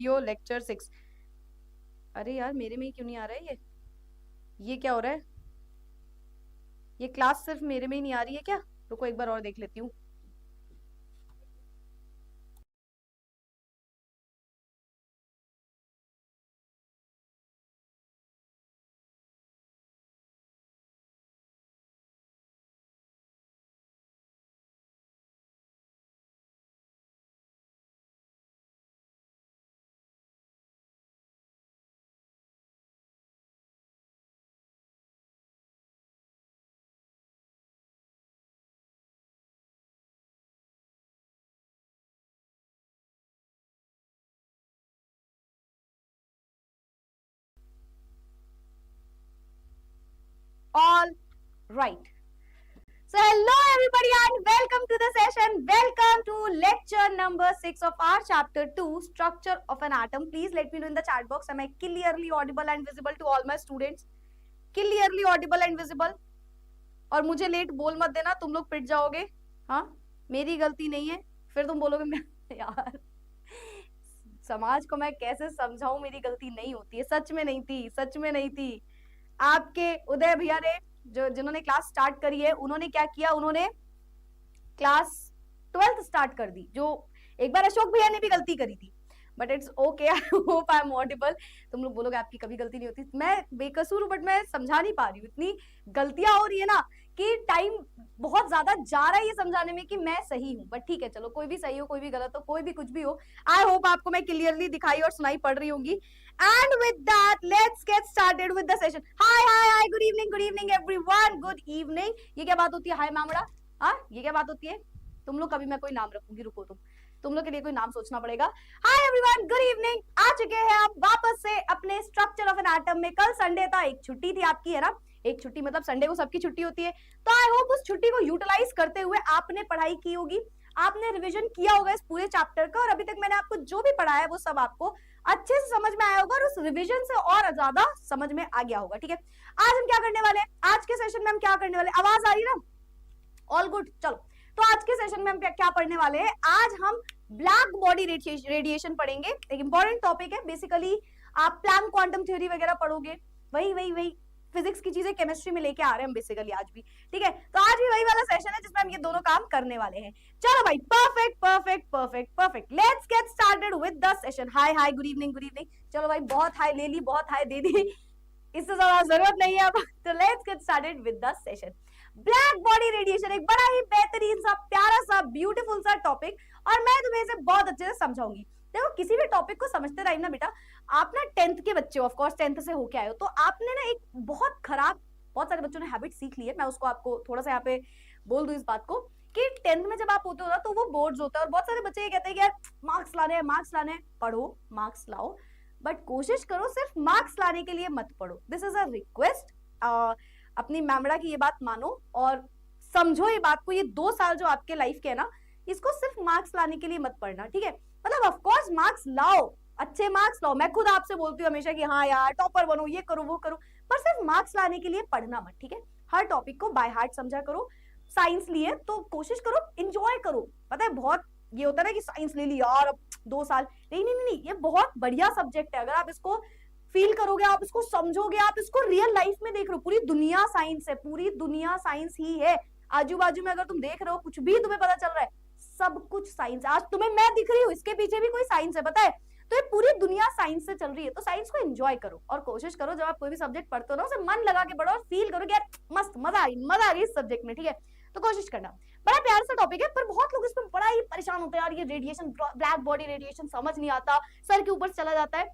यो lecture 6। अरे यार मेरे में ही क्यों नहीं आ रहा है ये क्या हो रहा है? ये क्लास सिर्फ मेरे में ही नहीं आ रही है क्या? रुको एक बार और देख लेती हूँ। All right, so hello everybody and welcome to the session. Welcome to lecture number 6 of our chapter 2, structure of an atom. Please let me know in the chat box, am I clearly audible and visible to all my students? Clearly audible and visible? और मुझे late बोल मत देना, तुम लोग पिट जाओगे। हाँ, मेरी गलती नहीं है, फिर तुम बोलोगे मैं यार समाज को मैं कैसे समझाऊं, मेरी गलती नहीं होती है, सच में नहीं थी, सच में नहीं थी। आपके उदय भैया ने जो जिन्होंने क्लास स्टार्ट करी है, उन्होंने क्या किया, उन्होंने क्लास 12th स्टार्ट कर दी। जो एक बार अशोक भैया ने भी गलती करी थी, but it's okay, I hope I am audible. तुम लोग बोलोगे आपकी कभी गलती नहीं होती, मैं बेकसूर हूं, बट मैं समझा नहीं पा रही हूँ, इतनी गलतियां हो रही है ना कि टाइम बहुत ज्यादा जा रहा है ये समझाने में कि मैं सही हूँ। बट ठीक है, चलो, कोई भी सही हो, कोई भी गलत हो, कोई भी कुछ भी हो, आई होप आपको मैं क्लियरली दिखाई और सुनाई पड़ रही होंगी। And with that let's get started with the session. Hi hi hi, good evening everyone, good evening. ये क्या बात होती है हाय मामड़ा? हाँ, ये क्या बात होती है? तुम लोग कभी मैं कोई नाम रखूंगी, रुको, तुम लोग के लिए कोई नाम सोचना पड़ेगा। Hi everyone, good evening. आ चुके हैं आप वापस से अपने स्ट्रक्चर ऑफ एन एटम में। कल संडे था, एक छुट्टी थी आपकी, है ना? एक छुट्टी मतलब संडे को सबकी छुट्टी होती है, तो आई होप उस छुट्टी को यूटिलाइज करते हुए आपने पढ़ाई की होगी, आपने रिवीजन किया होगा इस पूरे चैप्टर का, और अभी तक मैंने आपको जो भी पढ़ाया है वो सब आपको अच्छे से समझ में आया होगा और उस रिवीजन से और ज्यादा समझ में आ गया होगा। ठीक है, आज हम क्या करने वाले हैं, आज के सेशन में हम क्या करने वाले, आवाज आ रही ना? All good. चलो, तो आज के सेशन में हम क्या पढ़ने वाले हैं, आज हम ब्लैक बॉडी रेडिएशन पढ़ेंगे। एक इंपॉर्टेंट टॉपिक है, बेसिकली आप प्लैंक क्वांटम थ्योरी वगैरह पढ़ोगे, वही फिजिक्स की चीजें केमिस्ट्री में लेके आ रहे हैं हम बेसिकली आज भी। ठीक है, तो आज भी वही वाला सेशन है जिसमें हम ये दोनों काम करने वाले हैं। चलो भाई, perfect perfect perfect perfect, let's get started with the session. Hi hi, good evening. चलो भाई, बहुत हाय ले ली, बहुत हाय दे दी, इससे ज्यादा जरूरत नहीं है अब। तो let's get started with the session. Black body radiation एक बड़ा ही बेहतरीन सा, प्यारा सा, ब्यूटीफुल सा टॉपिक, और मैं तुम्हें इसे बहुत अच्छे से समझाऊंगी। देखो, किसी भी टॉपिक को समझते रहिए ना बेटा। आप ना 10th के बच्चे हो, ऑफ कोर्स 10th से होके आए हो, तो आपने ना एक बहुत खराब, बहुत सारे बच्चों ने हैबिट सीख ली है। मैं उसको आपको थोड़ा सा यहाँ पे बोल दूं इस बात को कि 10th में जब आप होते हो ना, तो वो बोर्ड्स होता है, और बहुत सारे बच्चे ये कहते हैं कि यार मार्क्स लाने हैं, मार्क्स लाने हैं। पढ़ो, मार्क्स लाओ, बट कोशिश करो सिर्फ मार्क्स लाने के लिए मत पढ़ो। This is a request. अपनी मैमड़ा की ये बात मानो और समझो ये बात को। ये 2 साल जो आपके लाइफ के है ना, इसको सिर्फ मार्क्स लाने के लिए मत पढ़ना। ठीक है, मतलब ऑफ कोर्स मार्क्स लाओ, अच्छे मार्क्स लाओ। मैं खुद आपसे बोलती हूँ हमेशा कि हाँ यार टॉपर बनो, ये करो वो करो, पर सिर्फ मार्क्स लाने के लिए पढ़ना मत। ठीक है, हर टॉपिक को बाय हार्ट समझा करो। साइंस लिए तो कोशिश करो एंजॉय करो। पता है, बहुत ये होता है ना कि साइंस ले ली यार अब 2 साल, नहीं, ये बहुत बढ़िया सब्जेक्ट है। अगर आप इसको फील करोगे, आप इसको समझोगे, आप इसको रियल लाइफ में देख रहे हो, पूरी दुनिया साइंस है, पूरी दुनिया साइंस ही है। आजू बाजू में अगर तुम देख रहे हो, कुछ भी तुम्हें पता चल रहा है, सब कुछ साइंस। आज तुम्हें मैं दिख रही हूँ, इसके पीछे भी कोई साइंस है, पता है? तो ये पूरी दुनिया साइंस से चल रही है। तो साइंस को एंजॉय करो और कोशिश करो जब आप कोई भी सब्जेक्ट पढ़ते हो ना, उसे मन लगा के पढ़ो और फील करो कि यार मस्त, मजा आ रही इस सब्जेक्ट में। ठीक है, तो कोशिश करना। बड़ा प्यारा सा टॉपिक है, पर बहुत लोग इसमें बड़ा ही परेशान होते हैं यार, ये रेडिएशन, ब्लैक बॉडी रेडिएशन समझ नहीं आता, सर के ऊपर चला जाता है।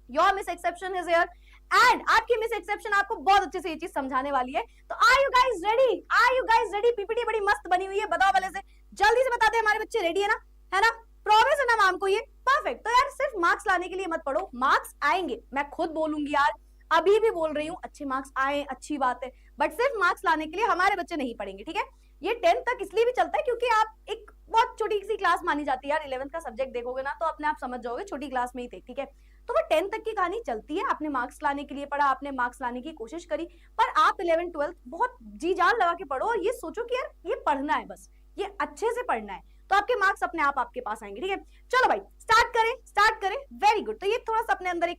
Your miss exception is here, and आपकी मिस एक्सेप्शन आपको बहुत अच्छे से ये चीज समझाने वाली है। तो are you guys ready? Are you guys ready? PPT बड़ी मस्त बनी हुई है, बताओ वाले से, जल्दी से बताते हैं हमारे बच्चे रेडी है ना? है ना? प्रॉमिस है ना मैम को ये? परफेक्ट। तो यार सिर्फ मार्क्स लाने के लिए मत पढ़ो, मार्क्स आएंगे, मैं खुद बोलूंगी यार, अभी भी बोल रही हूँ, अच्छे मार्क्स आए, अच्छी बात है, बट सिर्फ मार्क्स लाने के लिए हमारे बच्चे नहीं पढ़ेंगे। ठीक है, ये 10th तक इसलिए भी चलता है क्योंकि आप एक बहुत छोटी सी क्लास मानी जाती है यार। 11th का सब्जेक्ट देखोगे ना तो अपने आप समझ जाओगे, छोटी क्लास में ही थे। ठीक है, तो वो 10th तक की कहानी चलती है। आपने मार्क्स लाने के लिए पढ़ा, आपने मार्क्स लाने की कोशिश करी, पर आप 11th 12th बहुत जी जान लगा के पढ़ो और ये सोचो कि यार ये पढ़ना है, बस ये अच्छे से पढ़ना है। तो आपके मार्क्स अपने आप आपके पास आएंगे, ठीक है। चलो भाई स्टार्ट करें, वेरी गुड। तो ये थोड़ा सा अपने अंदर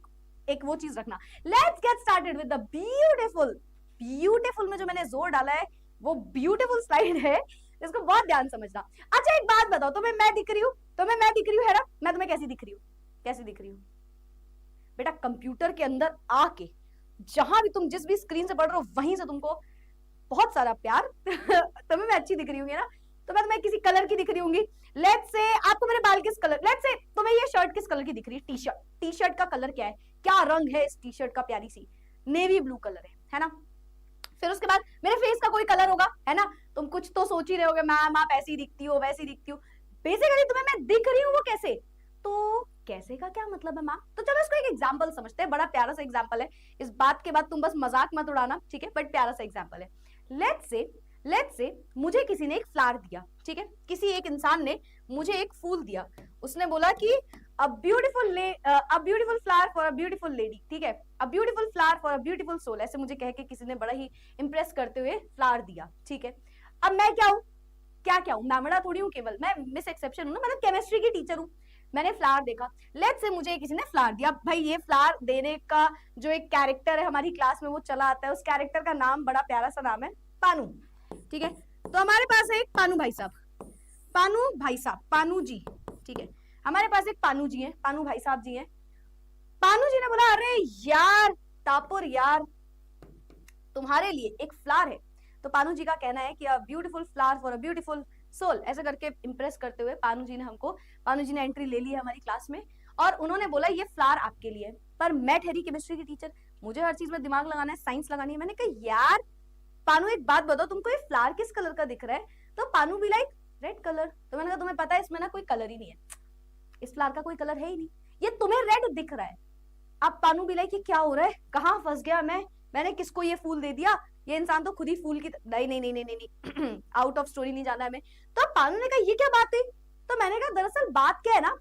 एक वो चीज रखना। Let's get started with the beautiful में जो मैंने जोर डाला है वो ब्यूटीफुल स्लाइड है, इसको बहुत ध्यान समझना। अच्छा एक बात बताओ, तुम्हें मैं दिख रही हूँ है ना? मैं तुम्हें कैसी दिख रही हूँ बेटा? कंप्यूटर के अंदर आके जहां भी तुम जिस भी स्क्रीन से पढ़ रहे हो वहीं से तुमको बहुत सारा प्यार तुम्हें मैं अच्छी दिख रही हूँ ना? तो मैं तुम्हें किसी कलर की दिख रही हूँ। लेट्स से आपको मेरे बाल किस कलर, लेट्स से तुम्हें ये शर्ट किस कलर की दिख रही है? टी शर्ट का कलर क्या है? क्या रंग है इस टी शर्ट का? प्यारी सी नेवी ब्लू कलर है ना? फिर उसके बाद मेरे फेस का कोई कलर होगा, है ना? तुम कुछ तो सोच ही रहे होगे, मैम आप ऐसी दिखती हो वैसी दिखती हो। बेसिकली तुम्हें मैं दिख रही हूँ वो कैसे? तो कैसे का क्या मतलब है मैम? तो चलो इसको एक एग्जांपल समझते हैं, बड़ा प्यारा सा एग्जांपल है। इस बात के बाद तुम बस मजाक मत उड़ाना, ठीक है? बट प्यारा सा एग्जांपल है। लेट्स से मुझे किसी ने एक फ्लावर दिया, ठीक है? किसी एक इंसान ने मुझे एक फूल दिया। उसने बोला कि a beautiful flower for a beautiful lady, ठीक है? a beautiful flower for a beautiful soul, ऐसे मुझे कह के किसी ने बड़ा ही इंप्रेस करते हुए फ्लावर दिया, ठीक है? अब मैं क्या हूँ? क्या हूँ? मैमड़ा थोड़ी हूँ केवल, मैं मिस एक्सेप्शन हूँ ना, मतलब केमिस्ट्री की टीचर हूँ। मैंने फ्लावर देखा, लेट्स से मुझे किसी ने फ्लावर दिया। भाई ये फ्लावर देने का जो एक कैरेक्टर है हमारी क्लास में वो चला आता है, उस कैरेक्टर का नाम बड़ा प्यारा सा नाम है पानू, ठीक है? तो हमारे पास है एक पानू भाई साहब, पानू जी, ठीक है? हमारे पास एक पानू जी हैं, पानू भाई साहब जी हैं। पानू जी ने बोला अरे यार तापुर यार तुम्हारे लिए एक फ्लावर है। तो पानू जी का कहना है कि a beautiful flower for a beautiful soul, ऐसे करके इंप्रेस करते हुए पानू जी ने एंट्री ले ली है हमारी क्लास में और उन्होंने बोला ये फ्लावर आपके लिए। पर मैं ठहरी केमिस्ट्री की टीचर, मुझे हर चीज में दिमाग लगाना है, साइंस लगानी है। मैंने कहा यार पानू एक बात बताओ, तुमको ये फ्लावर किस कलर का दिख रहा है? तो पानू भी लाइक रेड कलर। तो मैंने कहा तुम्हें पता है इसमें ना कोई कलर ही नहीं है, इस फ्लावर का कोई कलर है ही नहीं, ये तुम्हें रेड दिख रहा है। अब पानू भी लाइक क्या हो रहा है, कहाँ फंस गया मैंने किसको ये फूल दे दिया? ये इंसान तो खुद ही फूल की नहीं आउट ऑफ स्टोरी नहीं जाना है मैं। तो पानू ने कहा ये क्या बात है? तो मैंने कहा दरअसल बात क्या है ना,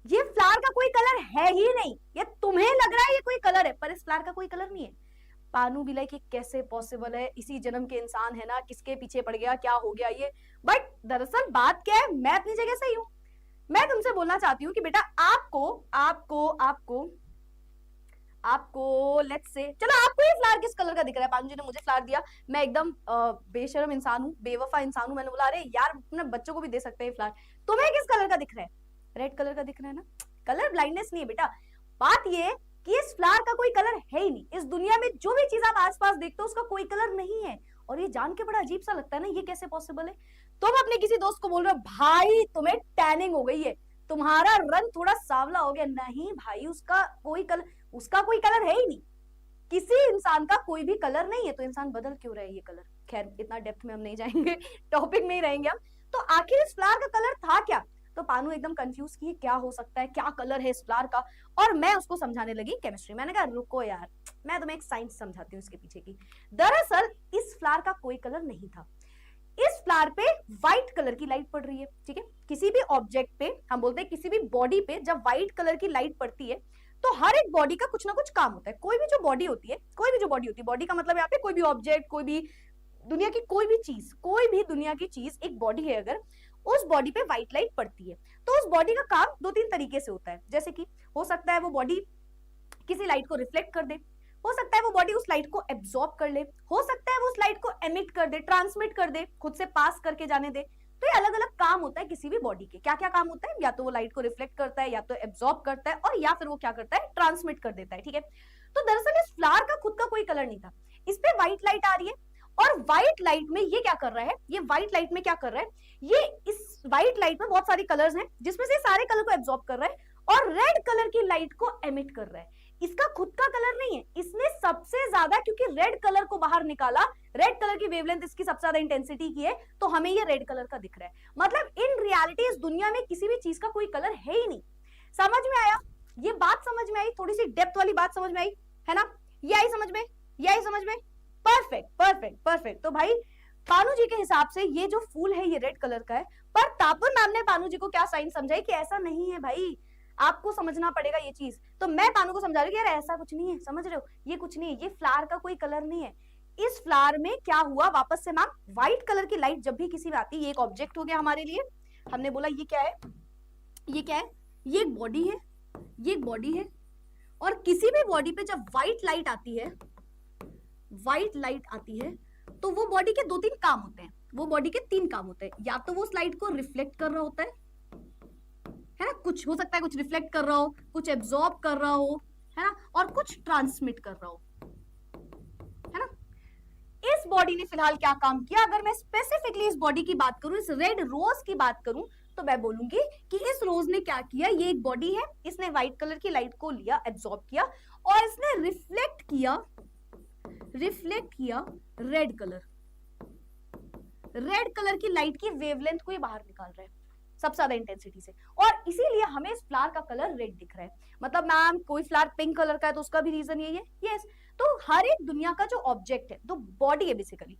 ये फ्लावर का कोई कलर है ही नहीं, ये तुम्हें लग रहा है ये कोई कलर है पर इस फ्लावर का कोई कलर नहीं है। पानू भी लाइक कैसे पॉसिबल है, इसी जन्म के इंसान है ना, किसके पीछे पड़ गया, क्या हो गया ये? बट दरअसल बात क्या है, मैं अपनी जगह सही हूँ। मैं तुमसे बोलना चाहती हूँ कि बेटा आपको लेट्स से चलो आपको ये फ्लावर किस कलर का दिख रहा है? पानू जी ने मुझे फ्लावर दिया, मैं एकदम बेशरम इंसान हूँ, बेवफा इंसान हूँ, मैंने बोला अरे यार अपने बच्चों को भी दे सकते हैं फ्लावर। तुम्हें किस कलर का दिख रहा है? रेड कलर का दिख रहा है ना? कलर ब्लाइंडनेस नहीं है बेटा, बात ये कि इस फ्लावर का कोई कलर है ही नहीं। इस दुनिया में जो भी चीज आप आसपास देखते हो उसका कोई कलर नहीं है। और ये जान के बड़ा अजीब सा लगता है ना, ये कैसे पॉसिबल है? तुम अपने किसी दोस्त को बोल रहे हो भाई तुम्हें टैनिंग हो गई है, तुम्हारा रंग थोड़ा सांवला हो गया। नहीं भाई उसका कोई कलर है ही नहीं, किसी इंसान का कोई भी कलर नहीं है, तो इंसान बदल क्यों रहा है ये कलर? खैर इतना डेप्थ में हम नहीं जाएंगे, टॉपिक में ही रहेंगे हम। तो आखिर इस फ्लावर का कलर था क्या? तो पानू एकदम कंफ्यूज की क्या हो सकता है, क्या कलर है इस फ्लावर का? और मैं उसको समझाने लगी केमिस्ट्री। मैंने कहा रुको यार मैं तुम्हें एक साइंस समझाती हूँ इसके पीछे की। दरअसल इस फ्लावर का कोई कलर नहीं था, इस फ्लावर पे व्हाइट कलर की लाइट पड़ रही है, ठीक है? किसी भी ऑब्जेक्ट पे, हम बोलते हैं किसी भी बॉडी पे जब व्हाइट कलर की लाइट पड़ती है तो हर एक बॉडी का कुछ ना कुछ काम होता है। कोई भी जो बॉडी होती है, बॉडी का मतलब यहाँ पे कोई भी ऑब्जेक्ट, कोई भी दुनिया की दुनिया की चीज एक बॉडी है, अगर उस बॉडी पे व्हाइट लाइट पड़ती है तो उस बॉडी का काम दो तीन तरीके से होता है। जैसे कि हो सकता है वो बॉडी किसी लाइट को रिफ्लेक्ट कर दे, हो सकता है वो बॉडी उस लाइट को एब्सॉर्ब कर ले, हो सकता है वो उस लाइट को एमिट कर दे, ट्रांसमिट कर दे, खुद से पास करके जाने दे। तो ये अलग अलग काम होता है किसी भी बॉडी के। क्या क्या काम होता है? या तो वो लाइट को रिफ्लेक्ट करता है, या तो एब्सॉर्ब करता है, और या फिर वो क्या करता है, ट्रांसमिट कर देता है, ठीक है? तो दरअसल इस फ्लावर का खुद का कोई कलर नहीं था, इस पे व्हाइट लाइट आ रही है और व्हाइट लाइट में ये क्या कर रहा है, ये व्हाइट लाइट में क्या कर रहा है, ये इस व्हाइट लाइट में बहुत सारे कलर्स हैं जिसमें से सारे कलर को एब्सॉर्ब कर रहा है और रेड कलर की लाइट को एमिट कर रहा है। इसका खुद का कलर नहीं है, इसने सबसे ज्यादा क्योंकि रेड कलर को बाहर निकाला, रेड कलर की वेवलेंथ इसकी सबसे ज्यादा इंटेंसिटी की है, तो हमें ये रेड कलर का दिख रहा है। मतलब इन रियलिटी इस दुनिया में किसी भी चीज का कोई कलर है ही नहीं। समझ में आया? ये बात समझ में आई? थोड़ी सी डेप्थ वाली बात समझ में आई है ना? ये आई समझ में? ये आई समझ में? परफेक्ट। तो भाई पानू जी के हिसाब से ये जो फूल है ये रेड कलर का है, पर तापुर मैम ने पानू जी को क्या साइंस समझाई कि ऐसा नहीं है भाई, आपको समझना पड़ेगा ये चीज। तो मैं पानू को समझा रही हूँ यार ऐसा कुछ नहीं है, समझ रहे हो? ये कुछ नहीं है, ये फ्लावर का कोई कलर नहीं है। इस फ्लावर में क्या हुआ, वापस से मैम व्हाइट कलर की लाइट जब भी किसी में आती है, ये एक ऑब्जेक्ट हो गया हमारे लिए, हमने बोला ये क्या है, ये क्या है, ये एक बॉडी है, ये एक बॉडी है, और किसी भी बॉडी पे जब व्हाइट लाइट आती है, व्हाइट लाइट आती है, तो वो बॉडी के 2-3 काम होते हैं, वो बॉडी के 3 काम होते हैं। या तो वो उस लाइट को रिफ्लेक्ट कर रहा होता है ना, कुछ हो सकता है, कुछ रिफ्लेक्ट कर रहा हो, कुछ एब्जॉर्ब कर रहा हो, है ना, और कुछ ट्रांसमिट कर रहा हो, है ना। इस बॉडी ने फिलहाल क्या काम किया, अगर मैं स्पेसिफिकली इस बॉडी की बात करूं, इस रेड रोज की बात करूं, तो मैं बोलूंगी कि इस रोज ने क्या किया, ये एक बॉडी है, इसने व्हाइट कलर की लाइट को लिया, एब्जॉर्ब किया, और इसने रिफ्लेक्ट किया रेड कलर की लाइट की वेवलेंथ को ये बाहर निकाल रहा है सबसे ज्यादा इंटेंसिटी से, और इसीलिए हमें इस फ्लावर का कलर रेड दिख रहा है। मतलब मैम कोई फ्लावर पिंक कलर का है तो उसका भी रीजन यही है, यस। तो हर एक दुनिया का जो ऑब्जेक्ट है, तो बॉडी है बेसिकली,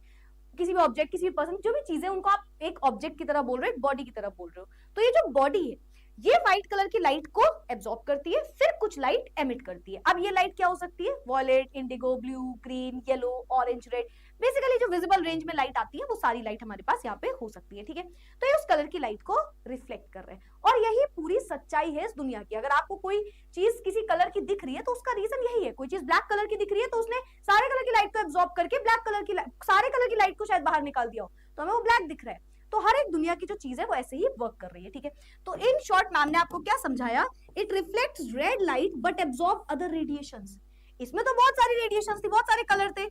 किसी भी ऑब्जेक्ट, किसी भी पर्सन, जो भी चीजें, उनको आप एक ऑब्जेक्ट की तरह बोल रहे हो, एक बॉडी की तरह बोल रहे हो। तो ये जो बॉडी है, ये व्हाइट कलर की लाइट को एब्जॉर्ब करती है, फिर कुछ लाइट एमिट करती है। अब ये लाइट क्या हो सकती है, violet, indigo, blue, green, yellow, orange, red, basically जो विजिबल रेंज में लाइट आती है वो सारी लाइट हमारे पास यहाँ पे हो सकती है, ठीक है। तो ये उस कलर की लाइट को रिफ्लेक्ट कर रहे हैं, और यही पूरी सच्चाई है इस दुनिया की। अगर आपको कोई चीज किसी कलर की दिख रही है तो उसका रीजन यही है। कोई चीज ब्लैक कलर की दिख रही है तो उसने सारे कलर की लाइट को एब्जॉर्ब करके ब्लैक कलर की सारे कलर की लाइट को शायद बाहर निकाल दिया हो, तो हमें वो ब्लैक दिख रहा है। तो हर एक दुनिया की जो चीज है वो ऐसे ही वर्क कर रही है, ठीक है। तो इन शॉर्ट मैम ने आपको क्या समझाया, it reflects red light but absorb other radiations. इसमें तो बहुत सारी रेडिएशंस थी, बहुत सारे कलर थे,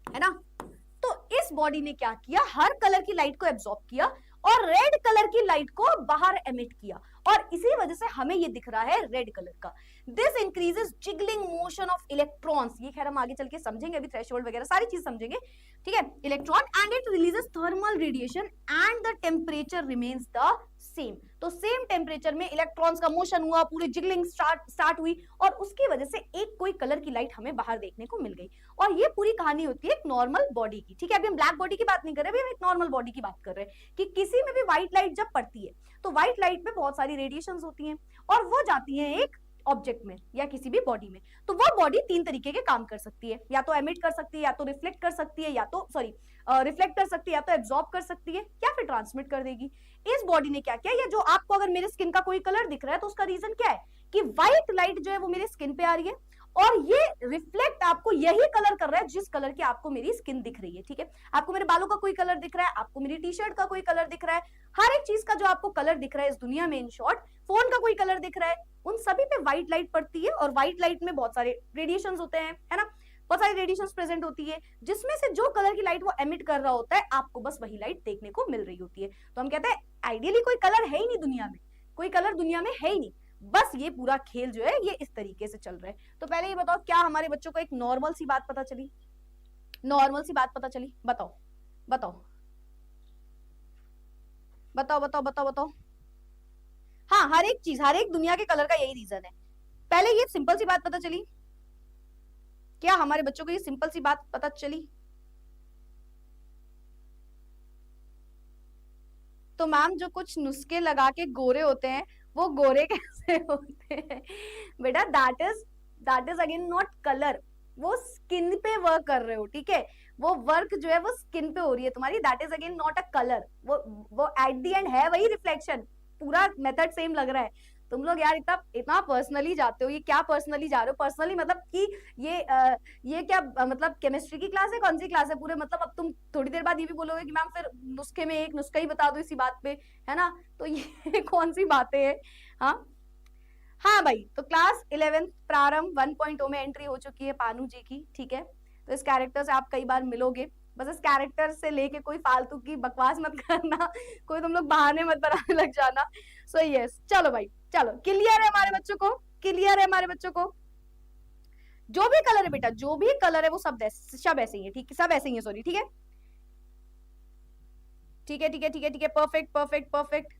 है ना। तो इस बॉडी ने क्या किया, हर कलर की लाइट को एब्जॉर्ब किया और रेड कलर की लाइट को बाहर एमिट किया, और इसी वजह से हमें ये दिख रहा है रेड कलर का। This increases jiggling motion of electrons, ये खैर हम आगे चल के समझेंगे, अभी थ्रेशोल्ड वगैरह सारी चीज समझेंगे, ठीक है। Electron and it releases thermal radiation and the temperature remains the same. तो सेम टेम्परेचर में इलेक्ट्रॉन्स का मोशन हुआ, पूरी जिगलिंग स्टार्ट हुई, और उसकी वजह से एक कोई कलर की लाइट हमें बाहर देखने को मिल गई। और ये पूरी कहानी होती है एक नॉर्मल बॉडी की, ठीक है। अभी हम ब्लैक बॉडी की बात नहीं कर रहे, अभी हम एक नॉर्मल बॉडी की बात कर रहे हैं कि किसी में भी व्हाइट लाइट जब पड़ती है तो व्हाइट लाइट में बहुत सारी रेडिएशंस होती हैं, और वो जाती हैं एक ऑब्जेक्ट में या किसी भी बॉडी में। तो वो बॉडी 3 तरीके के काम कर सकती है, या तो एमिट कर सकती है, या तो रिफ्लेक्ट कर सकती है, या तो रिफ्लेक्ट कर सकती है, या तो एब्जॉर्ब कर सकती है, या फिर ट्रांसमिट कर देगी। इस बॉडी ने क्या किया, या जो आपको अगर मेरे स्किन का कोई कलर दिख रहा है तो उसका रीजन क्या है कि व्हाइट लाइट जो है वो मेरे स्किन पे आ रही है, और ये रिफ्लेक्ट आपको यही कलर कर रहा है जिस कलर की आपको मेरी स्किन दिख रही है, ठीक है। आपको मेरे बालों का कोई कलर दिख रहा है, आपको मेरी टी शर्ट का कोई कलर दिख रहा है, हर एक चीज का जो आपको कलर दिख रहा है इस दुनिया में, इन शॉर्ट फोन का कोई कलर दिख रहा है, उन सभी पे व्हाइट लाइट पड़ती है, और व्हाइट लाइट में बहुत सारे रेडिएशंस होते हैं, है ना, बहुत सारी रेडिएशंस प्रेजेंट होती है, जिसमें से जो कलर की लाइट वो एमिट कर रहा होता है, आपको बस वही लाइट देखने को मिल रही होती है। तो हम कहते हैं आइडियली कोई कलर है ही नहीं दुनिया में, कोई कलर दुनिया में है ही नहीं, बस ये पूरा खेल जो है ये इस तरीके से चल रहा है। तो पहले ये बताओ, क्या हमारे बच्चों को एक नॉर्मल सी बात पता चली, नॉर्मल सी बात पता चली? बताओ बताओ बताओ बताओ बताओ बताओ। हाँ, हर एक चीज, हर एक दुनिया के कलर का यही रीजन है। पहले ये सिंपल सी बात पता चली, क्या हमारे बच्चों को ये सिंपल सी बात पता चली? तो मैम जो कुछ नुस्खे लगा के गोरे होते हैं वो गोरे कैसे होते हैं बेटा? That is again not colour, वो स्किन पे वर्क कर रहे हो, ठीक है। वो वर्क जो है वो स्किन पे हो रही है तुम्हारी, that is again not a colour. वो एट द एंड है वही रिफ्लेक्शन, पूरा मेथड सेम लग रहा है। तुम लोग यार इतना पर्सनली जाते हो, ये क्या पर्सनली जा रहे हो? पर्सनली मतलब कि ये क्या मतलब केमिस्ट्री की क्लास है, कौन सी क्लास है पूरे? मतलब अब तुम थोड़ी देर बाद ये भी बोलोगे कि मैम फिर नुस्खे में एक नुस्खा ही बता दो इसी बात पे, है ना। तो ये कौन सी बातें हैं? हाँ हाँ भाई, तो क्लास 11 प्रारंभ 1.0 में एंट्री हो चुकी है पानू जी की, ठीक है। तो इस कैरेक्टर से आप कई बार मिलोगे, बस इस कैरेक्टर से लेके कोई फालतू की बकवास मत करना, कोई तुम लोग बहाने मत बनाने लग जाना। सो यस, चलो भाई चलो, क्लियर है हमारे बच्चों को? क्लियर है हमारे बच्चों को? जो भी कलर है बेटा, जो भी कलर है वो सब ऐसे ही है, ठीक है, सब ऐसे ही है, सॉरी, ठीक है ठीक है ठीक है ठीक है ठीक है, परफेक्ट परफेक्ट परफेक्ट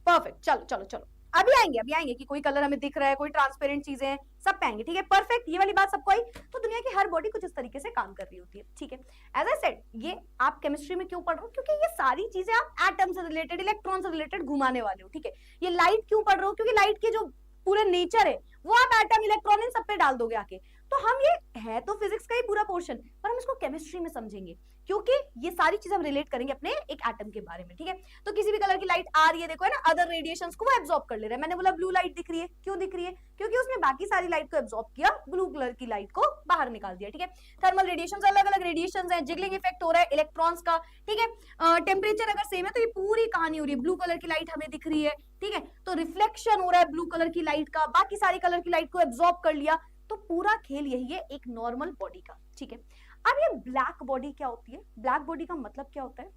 परफेक्ट। चलो चलो चलो, अभी आएंगे कि कोई कलर हमें दिख रहा है, कोई ट्रांसपेरेंट चीजें हैं, सब पे आएंगे, ठीक है, परफेक्ट। ये वाली बात सबको आई? तो दुनिया की हर बॉडी कुछ इस तरीके से काम कर रही होती है, ठीक है। एज आई सेड, ये आप केमिस्ट्री में क्यों पढ़ रहे हो? क्योंकि ये सारी चीजें आप एटम से रिलेटेड, इलेक्ट्रॉन से रिलेटेड घुमाने वाले हो, ठीक है। ये लाइट क्यों पढ़ रहे हो? क्योंकि लाइट के जो पूरे नेचर है वो आप एटम, इलेक्ट्रॉन इन सब पे डाल दोगे आके, तो हम ये है तो फिजिक्स का ही पूरा पोर्शन, पर हम इसको केमिस्ट्री में समझेंगे, क्योंकि ये सारी चीजें हम रिलेट करेंगे अपने एक एटम के बारे में, ठीक है। तो किसी भी कलर की लाइट आ रही है, देखो है ना, अदर रेडिएशंस को वो एब्जॉर्ब कर ले रहा है। मैंने बोला ब्लू लाइट दिख रही है, क्यों दिख रही है? क्योंकि उसने बाकी सारी लाइट को एब्जॉर्ब किया, ब्लू कलर की लाइट को बाहर निकाल दिया, ठीक है। थर्मल रेडिएशंस अलग अलग रेडिएशंस हैं, जिगलिंग इफेक्ट हो रहा है इलेक्ट्रॉन्स का, ठीक है। टेम्परेचर अगर सेम है तो ये पूरी कहानी हो रही है, ब्लू कलर की लाइट हमें दिख रही है, ठीक है, तो रिफ्लेक्शन हो रहा है ब्लू कलर की लाइट का, बाकी सारी कलर की लाइट को एब्जॉर्ब कर लिया। तो पूरा खेल यही है एक नॉर्मल बॉडी का, ठीक है। अब ये ब्लैक बॉडी क्या होती है? ब्लैक बॉडी का मतलब क्या होता है?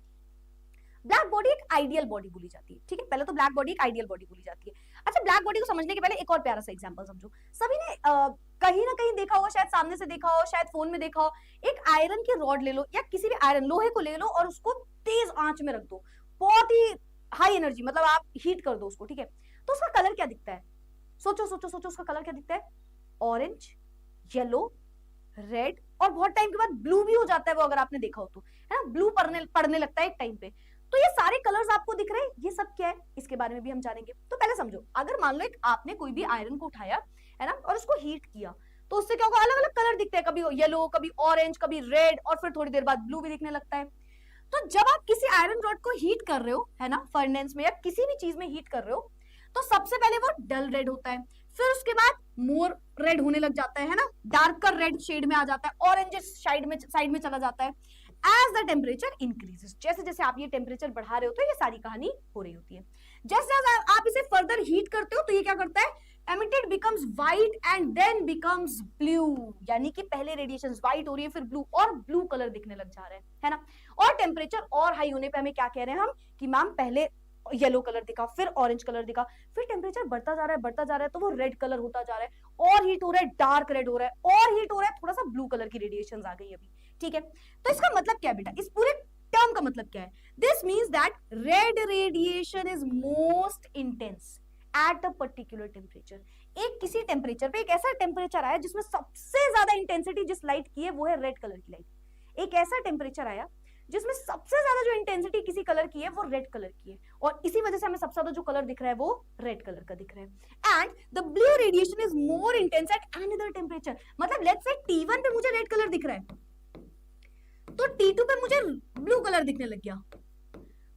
ब्लैक बॉडी एक आइडियल बॉडी बोली जाती है, ठीक है। पहले तो ब्लैक बॉडी एक आइडियल बॉडी बोली जाती है। अच्छा, ब्लैक बॉडी को समझने के पहले एक और प्यारा सा एग्जांपल समझो। सभी ने कहीं ना कहीं देखा हो, शायद सामने से देखा हो, शायद फोन में देखा हो, एक आयरन की रॉड ले लो या किसी भी आयरन लोहे को ले लो और उसको तेज आंच में रख दो, बहुत ही हाई एनर्जी, मतलब आप हीट कर दो उसको, ठीक है। तो उसका कलर क्या दिखता है? सोचो सोचो सोचो, उसका कलर क्या दिखता है? ऑरेंज, येलो, रेड, और बहुत टाइम के बाद ब्लू भी हो जाता है वो, अगर आपने देखा हो तो, है ना, ब्लू पड़ने लगता है एक टाइम पे। तो ये सारे कलर्स आपको दिख रहे हैं, ये सब क्या है इसके बारे में भी हम जानेंगे। तो पहले समझो, अगर मान लो एक आपने कोई भी आयरन को उठाया, है ना, और उसको हीट किया, तो उससे क्या होगा? अलग अलग कलर दिखते हैं, कभी येलो, कभी ऑरेंज, कभी रेड, और फिर थोड़ी देर बाद ब्लू भी दिखने लगता है। तो जब आप किसी आयरन रॉड को हीट कर रहे हो, है ना, फर्नेस में या किसी भी चीज में हीट कर रहे हो, तो सबसे पहले वो डल रेड होता है, फिर उसके बाद मोर रेड होने लग जाता है ना, डार्कर रेड शेड में आ जाता है, ऑरेंज साइड में चला जाता है। एज द टेम्परेचर इंक्रीजेस, जैसे जैसे आप ये टेम्परेचर बढ़ा रहे हो तो ये सारी कहानी हो रही होती है। जैसे जैसे आप इसे फर्दर हीट करते हो तो ये क्या करता है? Emitted becomes white and then becomes blue, यानी कि पहले रेडिएशंस व्हाइट हो रही है, फिर ब्लू, और ब्लू कलर दिखने लग जा रहा है ना। और टेम्परेचर और हाई होने पे हमें क्या कह रहे हैं हम कि मैम पहले येलो कलर दिखा, फिर ऑरेंज कलर दिखा, फिर टेम्परेचर बढ़ता जा रहा है, बढ़ता जा रहा है, तो वो रेड कलर होता जा रहा है, और हीट हो रहा है, डार्क रेड हो रहा है, और हीट हो रहा है, थोड़ा सा ब्लू कलर की रेडिएशंस आ गई अभी, ठीक है। तो इसका मतलब क्या है बेटा? इस पूरे टर्म का मतलब क्या है? This means that red radiation is most intense at a particular temperature. एक किसी टेम्परेचर पे एक ऐसा टेम्परेचर आया जिसमें सबसे ज्यादा इंटेंसिटी जिस लाइट की है वो है रेड कलर की लाइट। एक ऐसा टेम्परेचर आया जिसमें सबसे ज्यादा जो इंटेंसिटी किसी कलर की है वो रेड कलर की है, और इसी वजह से हमें सबसे ज्यादा जो कलर दिख रहा है वो रेड कलर का दिख रहा है। And the blue radiation is more intense at any temperature. मतलब लेट्स से T1 पे मुझे रेड कलर दिख रहा है, तो T2 पे मुझे ब्लू कलर दिखने लग गया।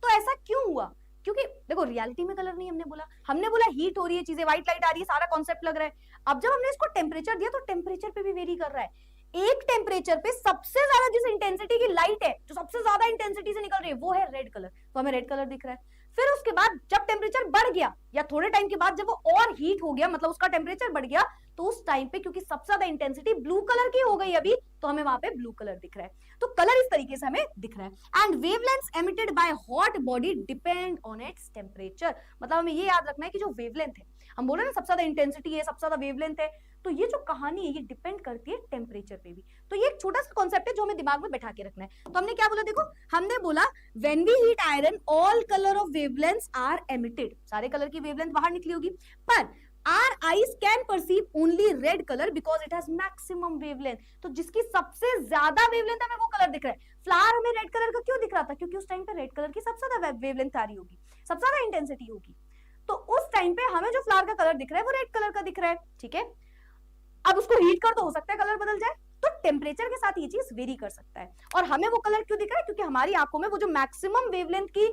तो ऐसा क्यों हुआ? क्योंकि देखो रियलिटी में कलर नहीं हमने बोला हीट हो रही है, चीजें व्हाइट लाइट आ रही है, सारा कॉन्सेप्ट लग रहा है। अब जब हमने इसको टेम्परेचर दिया तो टेम्परेचर पे भी वेरी कर रहा है। एक टेम्परेचर पे सबसे ज्यादा जिस इंटेंसिटी की लाइट है, जो सबसे ज्यादा इंटेंसिटी से निकल रही है, वो है रेड कलर, तो हमें रेड कलर दिख रहा है। फिर उसके बाद जब टेम्परेचर बढ़ गया या थोड़े टाइम के बाद जब वो और हीट हो गया, मतलब उसका टेम्परेचर बढ़ गया, तो उस टाइम पे क्योंकि सबसे ज्यादा इंटेंसिटी ब्लू कलर की हो गई अभी, तो हमें वहां पे ब्लू कलर दिख रहा है। तो कलर इस तरीके से हमें दिख रहा है। And wavelengths emitted by hot body depend on its temperature. मतलब हमें ये याद रखना है कि जो वेवलेंथ है, हम बोल रहे हैं ना सबसे ज्यादा इंटेंसिटी है, सबसे ज्यादा वेवलेंथ है, तो ये जो कहानी है ये डिपेंड करती है टेम्परेचर पे भी। तो ये एक छोटा सा कॉन्सेप्ट है जो हमें दिमाग में बैठा के रखना है। तो हमने क्या बोला? देखो हमने बोला when we heat iron all colour of wavelengths are emitted, सारे कलर की वेवलेंथ बाहर निकली होगी, पर our eyes can perceive only red color because it has maximum wavelength। तो जिसकी सबसे ज्यादा वेवलेंथ हमें वो कलर दिख रहा है। फ्लावर हमें रेड कलर का क्यों दिख रहा था? क्योंकि उस टाइम पे रेड कलर की सबसे ज्यादा वेवलेंथ आ रही होगी, सबसे ज्यादा इंटेंसिटी होगी, तो उस टाइम पे हमें जो फ्लावर का कलर दिख रहा है वो रेड कलर का दिख रहा है, ठीक है। अब उसको हीट कर तो हो सकता है कलर बदल जाए, तो टेम्परेचर के साथ ये चीज वेरी कर सकता है। और हमें वो कलर क्यों दिख रहा है? क्योंकि हमारी आंखों में वो जो मैक्सिमम वेवलेंथ की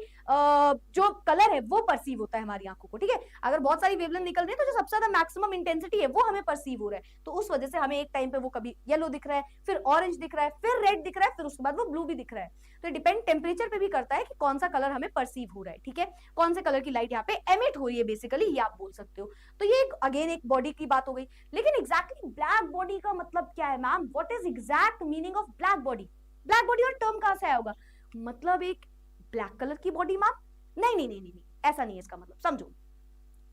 जो कलर है वो परसीव होता है हमारी आंखों को, ठीक है। अगर बहुत सारी वेवलेंथ निकल रही है तो जो सबसे ज्यादा मैक्सिमम इंटेंसिटी है वो हमें परसीव हो रहा है, तो उस वजह से हमें एक टाइम पे वो कभी येलो दिख रहा है, फिर ऑरेंज दिख रहा है, फिर रेड दिख रहा है, फिर उसके बाद वो ब्लू भी दिख रहा है। तो डिपेंड टेम्परेचर पे भी करता है कि कौन सा कलर हमें परसीव हो रहा है, ठीक है, कौन से कलर की लाइट यहाँ पे एमिट हो रही है, बेसिकली ये आप बोल सकते हो। तो ये अगेन एक बॉडी की बात हो गई। लेकिन एग्जैक्टली ब्लैक बॉडी का मतलब क्या है ma'am? What is exact meaning of black body? Black body और टर्म कहां से आया होगा? मतलब एक ब्लैक कलर की बॉडी मैम? नहीं नहीं नहीं नहीं, ऐसा नहीं है इसका मतलब। समझो,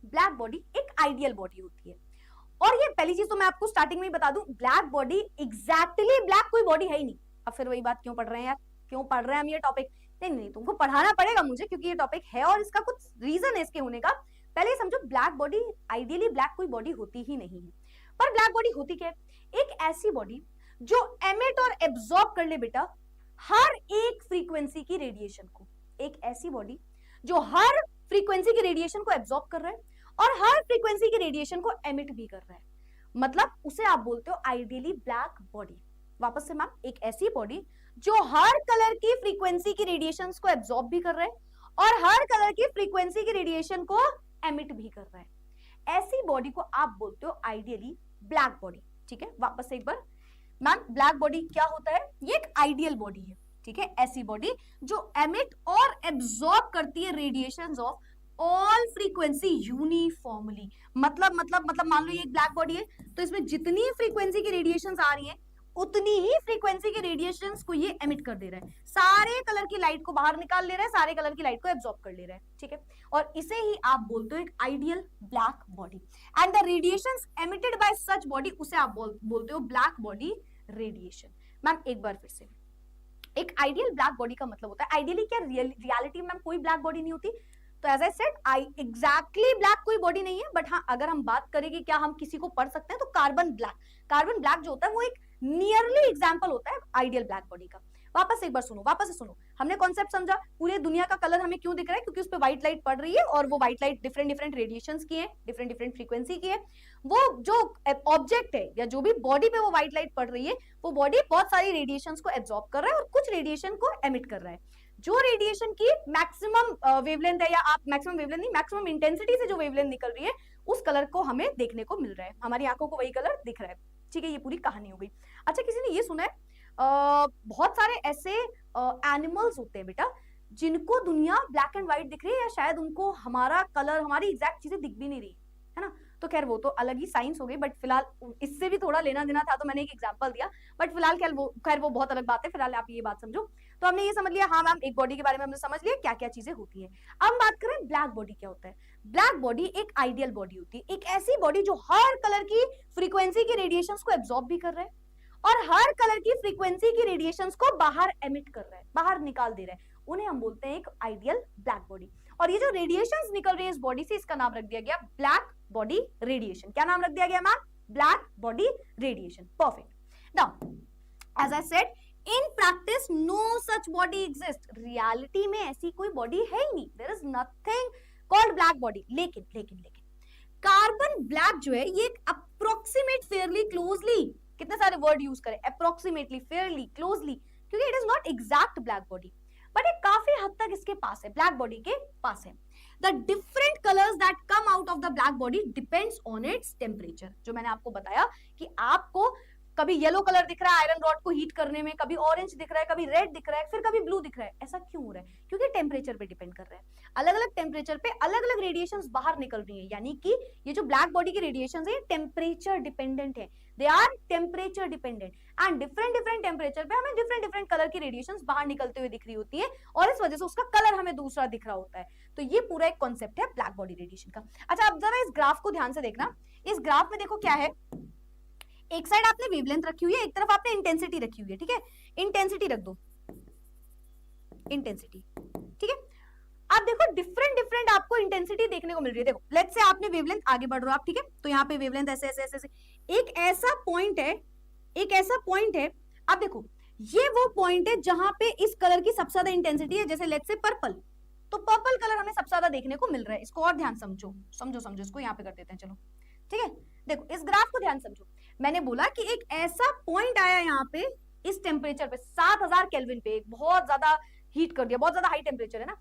ब्लैक बॉडी एक आइडियल बॉडी होती है, और ये पहली चीज तो मैं आपको स्टार्टिंग में ही बता दूं, ब्लैक बॉडी एग्जैक्टली ब्लैक कोई बॉडी है ही नहीं। अब फिर वही बात, क्यों पढ़ रहे हैं यार, क्यों पढ़ रहे हैं हम ये टॉपिक? नहीं नहीं, तुमको पढ़ाना पड़ेगा मुझे, क्योंकि ये टॉपिक है और इसका कुछ रीजन है इसके होने का। पहले समझो, ब्लैक बॉडी आइडियली ब्लैक कोई बॉडी होती ही नहीं है। पर ब्लैक बॉडी होती क्या है? एक ऐसी बॉडी जो एमिट और एब्जॉर्ब कर ले बेटा हर एक फ्रीक्वेंसी की रेडिएशन को। एक ऐसी बॉडी जो हर फ्रीक्वेंसी की रेडिएशन को एब्जॉर्ब कर रहा है और हर फ्रीक्वेंसी की रेडिएशन को एमिट भी कर रहा है। मतलब उसे आप बोलते हो आइडियली ब्लैक बॉडी। वापस से मैम, एक ऐसी बॉडी जो हर कलर की फ्रीक्वेंसी की रेडिएशंस को एब्जॉर्ब भी कर रहा है और हर कलर की फ्रीक्वेंसी की रेडिएशन को एमिट भी कर रहा है, ऐसी बॉडी को आप बोलते हो आइडियली ब्लैक बॉडी। ठीक है, वापस से एक बार मैम, ब्लैक बॉडी क्या होता है? ये एक आइडियल बॉडी है। ठीक है, ऐसी बॉडी जो एमिट और एब्जॉर्ब करती है radiations of all frequency uniformly. मतलब मान लो ये एक ब्लैक बॉडी है, तो इसमें जितनी फ्रीक्वेंसी की रेडिएशंस आ रही है उतनी ही फ्रीक्वेंसी के रेडिएशंस को ये एमिट कर दे रहा है, सारे कलर की लाइट को बाहर निकाल ले रहा है, सारे कलर की लाइट को एब्जॉर्ब कर ले रहा है। ठीक है, और इसे ही आप बोलते हो एक ideal black body. And the radiations emitted by such body, उसे आप बोलते हो ब्लैक बॉडी रेडिएशन। मैम एक बार फिर से, एक आइडियल ब्लैक बॉडी का मतलब होता है, आइडियली क्या रियलिटी में कोई ब्लैक बॉडी नहीं होती, तो as I said exactly black कोई बॉडी नहीं है, बट हाँ अगर हम बात करें कि क्या हम किसी को पढ़ सकते हैं तो कार्बन ब्लैक जो होता है वो एक नियरली एग्जांपल होता है आइडियल ब्लैक बॉडी का। वापस से एक बार सुनो, वापस से सुनो, हमने कॉन्सेप्ट समझा। पूरी दुनिया का कलर हमें क्यों दिख रहा है? क्योंकि उस पे व्हाइट लाइट पड़ रही है और वो व्हाइट लाइट डिफरेंट रेडिएशंस की है, डिफरेंट फ्रीक्वेंसी की है। वो जो ऑब्जेक्ट है या जो भी बॉडी पे वो व्हाइट लाइट पड़ रही है, वो बॉडी बहुत सारी रेडिएशंस को एब्जॉर्ब कर रहा है और कुछ रेडिएशन को एमिट कर रहा है। जो रेडिएशन की मैक्सिमम वेवलेंथ है, या आप मैक्सिमम वेवलेंथ नहीं, मैक्सिमम इंटेंसिटी से जो वेवलेंथ निकल रही है, उस कलर को हमें देखने को मिल रहा है, हमारी आंखों को वही कलर दिख रहा है। ठीक है, ये पूरी कहानी हो गई। अच्छा, किसी ने ये सुना है बहुत सारे ऐसे एनिमल्स होते हैं बेटा जिनको दुनिया ब्लैक एंड व्हाइट दिख रही है, या शायद उनको हमारा कलर, हमारी एग्जैक्ट चीजें दिख भी नहीं रही है ना। तो खैर वो तो अलग ही साइंस हो गई, बट फिलहाल इससे भी थोड़ा लेना देना था तो मैंने एक एग्जांपल दिया, बट फिलहाल खैर वो बहुत अलग बात है। फिलहाल आप ये बात समझो। तो हमने ये समझ लिया, हाँ मैम, एक बॉडी के बारे में हमने समझ लिया क्या क्या चीजें होती है। अब बात करें ब्लैक बॉडी क्या होता है। ब्लैक बॉडी एक आइडियल बॉडी होती है, एक ऐसी बॉडी जो हर कलर की फ्रीक्वेंसी की रेडिएशंस को एब्जॉर्ब भी कर रहा है और हर कलर की फ्रीक्वेंसी की रेडिएशंस को बाहर एमिट कर रहा है, बाहर निकाल दे रहा है। उन्हें हम बोलते हैं एक आइडियल ब्लैक बॉडी। और ये जो रेडिएशंस निकल रही है इस बॉडी से, इसका नाम रख दिया गया ब्लैक बॉडी रेडिएशन। क्या नाम रख दिया गया ma'am? Black body radiation. Perfect. Now as I said, in practice no such body exist. Reality में ऐसी कोई बॉडी है ही नहीं, there is nothing called black body. लेकिन कार्बन ब्लैक जो है ये एक अप्रोक्सीमेट, फेयरली क्लोजली, कितने सारे वर्ड यूज करें, अप्रोक्सीमेटली, फेयरली, क्लोजली, क्योंकि it is not exact black body, but ये काफी हद तक इसके पास है, ब्लैक बॉडी के पास है। The different colours that come out of the black body depends on its temperature. जो मैंने आपको बताया कि आपको कभी येलो कलर दिख रहा है आयरन रॉड को हीट करने में, कभी ऑरेंज दिख रहा है, कभी रेड दिख रहा है, फिर कभी ब्लू दिख रहा है। ऐसा क्यों हो रहा है? क्योंकि टेम्परेचर पे डिपेंड कर रहा है। अलग अलग टेम्परेचर पे अलग अलग रेडिएशंस बाहर निकल रही है, यानी कि ये जो ब्लैक बॉडी की रेडिएशंस है ये टेम्परेचर डिपेंडेंट है, they are temperature dependent. And different temperature पे हमें डिफरेंट कलर की रेडिएशंस बाहर निकलते हुए दिख रही होती है और इस वजह से उसका कलर हमें दूसरा दिख रहा होता है। तो ये पूरा एक कॉन्सेप्ट है ब्लैक बॉडी रेडिएशन का। अच्छा, अब जरा इस ग्राफ को ध्यान से देखना। इस ग्राफ में देखो क्या है, एक साइड आपने वेवलेंथ रखी हुई है, एक तरफ आपने इंटेंसिटी रखी हुई है। ठीक है, इंटेंसिटी रख दो, इंटेंसिटी। ठीक है, आप देखो डिफरेंट आपको इंटेंसिटी देखने को मिल रही है। देखो लेट्स से आपने वेवलेंथ आगे बढ़ रहे हो आप, ठीक है, तो यहाँ पे वेवलेंथ ऐसे एक ऐसा पॉइंट है, आप देखो ये वो पॉइंट है जहां पे इस कलर की सबसे ज्यादा इंटेंसिटी है, जैसे लेट्स से पर्पल, तो पर्पल कलर हमें सबसे ज्यादा देखने को मिल रहा है। इसको और ध्यान समझो, इसको यहाँ पे कर देते हैं। चलो ठीक है, देखो इस ग्राफ को ध्यान समझो। मैंने बोला कि एक ऐसा पॉइंट आया यहाँ पे इस टेम्परेचर पे 7000 केल्विन पे, बहुत ज्यादा हीट कर दिया, बहुत ज्यादा हाई टेम्परेचर है ना।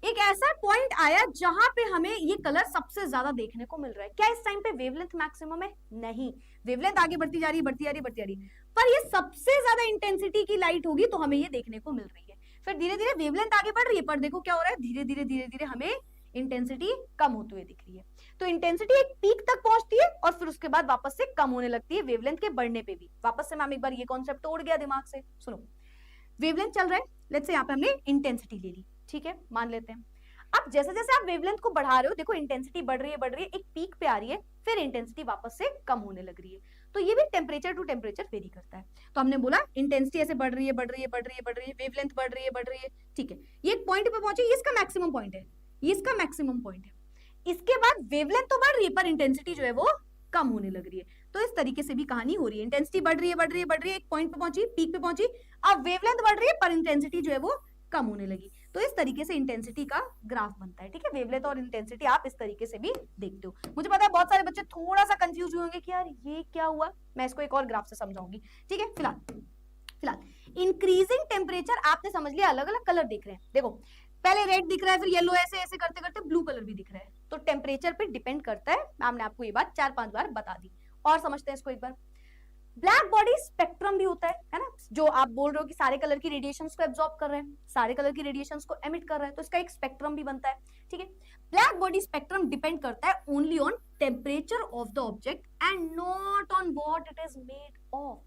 एक ऐसा पॉइंट आया जहां पे हमें ये कलर सबसे ज्यादा देखने को मिल रहा है। क्या इस टाइम पे वेवलेंथ मैक्सिमम है? नहीं, वेवलेंथ आगे बढ़ती जा रही है, पर ये सबसे ज्यादा इंटेंसिटी की लाइट होगी तो हमें ये देखने को मिल रही है। फिर धीरे धीरे वेवलेंथ आगे बढ़ रही है, पर देखो क्या हो रहा है, धीरे धीरे हमें इंटेंसिटी कम होते हुए दिख रही है। तो इंटेंसिटी एक पीक तक पहुंचती है और फिर उसके बाद वापस से कम होने लगती है वेवलेंथ के बढ़ने पे भी। वापस से मैम एक बार ये कॉन्सेप्ट तोड़ गया दिमाग से, सुनो। वेवलेंथ चल रहा है, लेट्स से यहाँ पे हमने इंटेंसिटी ले ली, ठीक है, मान लेते हैं। अब जैसे जैसे आप वेवलेंथ को बढ़ा रहे हो, देखो इंटेंसिटी बढ़ रही है, एक पीक पे आ रही है, फिर इंटेंसिटी वापस से कम होने लग रही है। तो ये भी टेम्परेचर टू टेम्परेचर वेरी करता है। तो हमने बोला इंटेंसिटी ऐसे बढ़ रही है, वेवलेंथ बढ़ रही है, ठीक है, ये एक पॉइंट पे पहुंची, ये इसका मैक्सिमम पॉइंट है, ये इसका मैक्सिमम पॉइंट है। इसके बाद वेवलेंथ तो बढ़ रही है पर इंटेंसिटी जो है वो कम होने लग रही है। तो इस तरीके से भी कहानी हो रही है, इंटेंसिटी बढ़ रही है, एक पॉइंट पे पहुंची, पीक पे पहुंची, अब वेवलेंथ बढ़ रही है पर इंटेंसिटी जो है वो कम होने लगी। तो इस तरीके से इंटेंसिटी का ग्राफ बनता है, ठीक है। वेवलेंथ और इंटेंसिटी आप इस तरीके से भी देखते हो। मुझे पता है बहुत सारे बच्चे थोड़ा सा कंफ्यूज हुए होंगे कि यार ये क्या हुआ, मैं इसको एक और ग्राफ से समझाऊंगी, ठीक है। फिलहाल इंक्रीजिंग टेम्परेचर आपने समझ लिया, अलग अलग कलर दिख रहे हैं, देखो पहले रेड दिख रहा है, फिर येलो, ऐसे ऐसे करते करते ब्लू कलर भी दिख रहा है। तो टेम्परेचर पे डिपेंड करता है, मैम ने आपको ये बात 4-5 बार बता दी। और समझते हैं इसको एक बार। ब्लैक बॉडी स्पेक्ट्रम भी होता है ना, जो आप बोल रहे हो कि सारे कलर की रेडिएशंस को एब्जॉर्ब कर रहे हैं, सारे कलर की रेडिएशंस को एमिट कर रहा है, तो इसका एक स्पेक्ट्रम भी बनता है, ठीक है। ब्लैक बॉडी स्पेक्ट्रम डिपेंड करता है only on temperature of the object and not on what it is made of.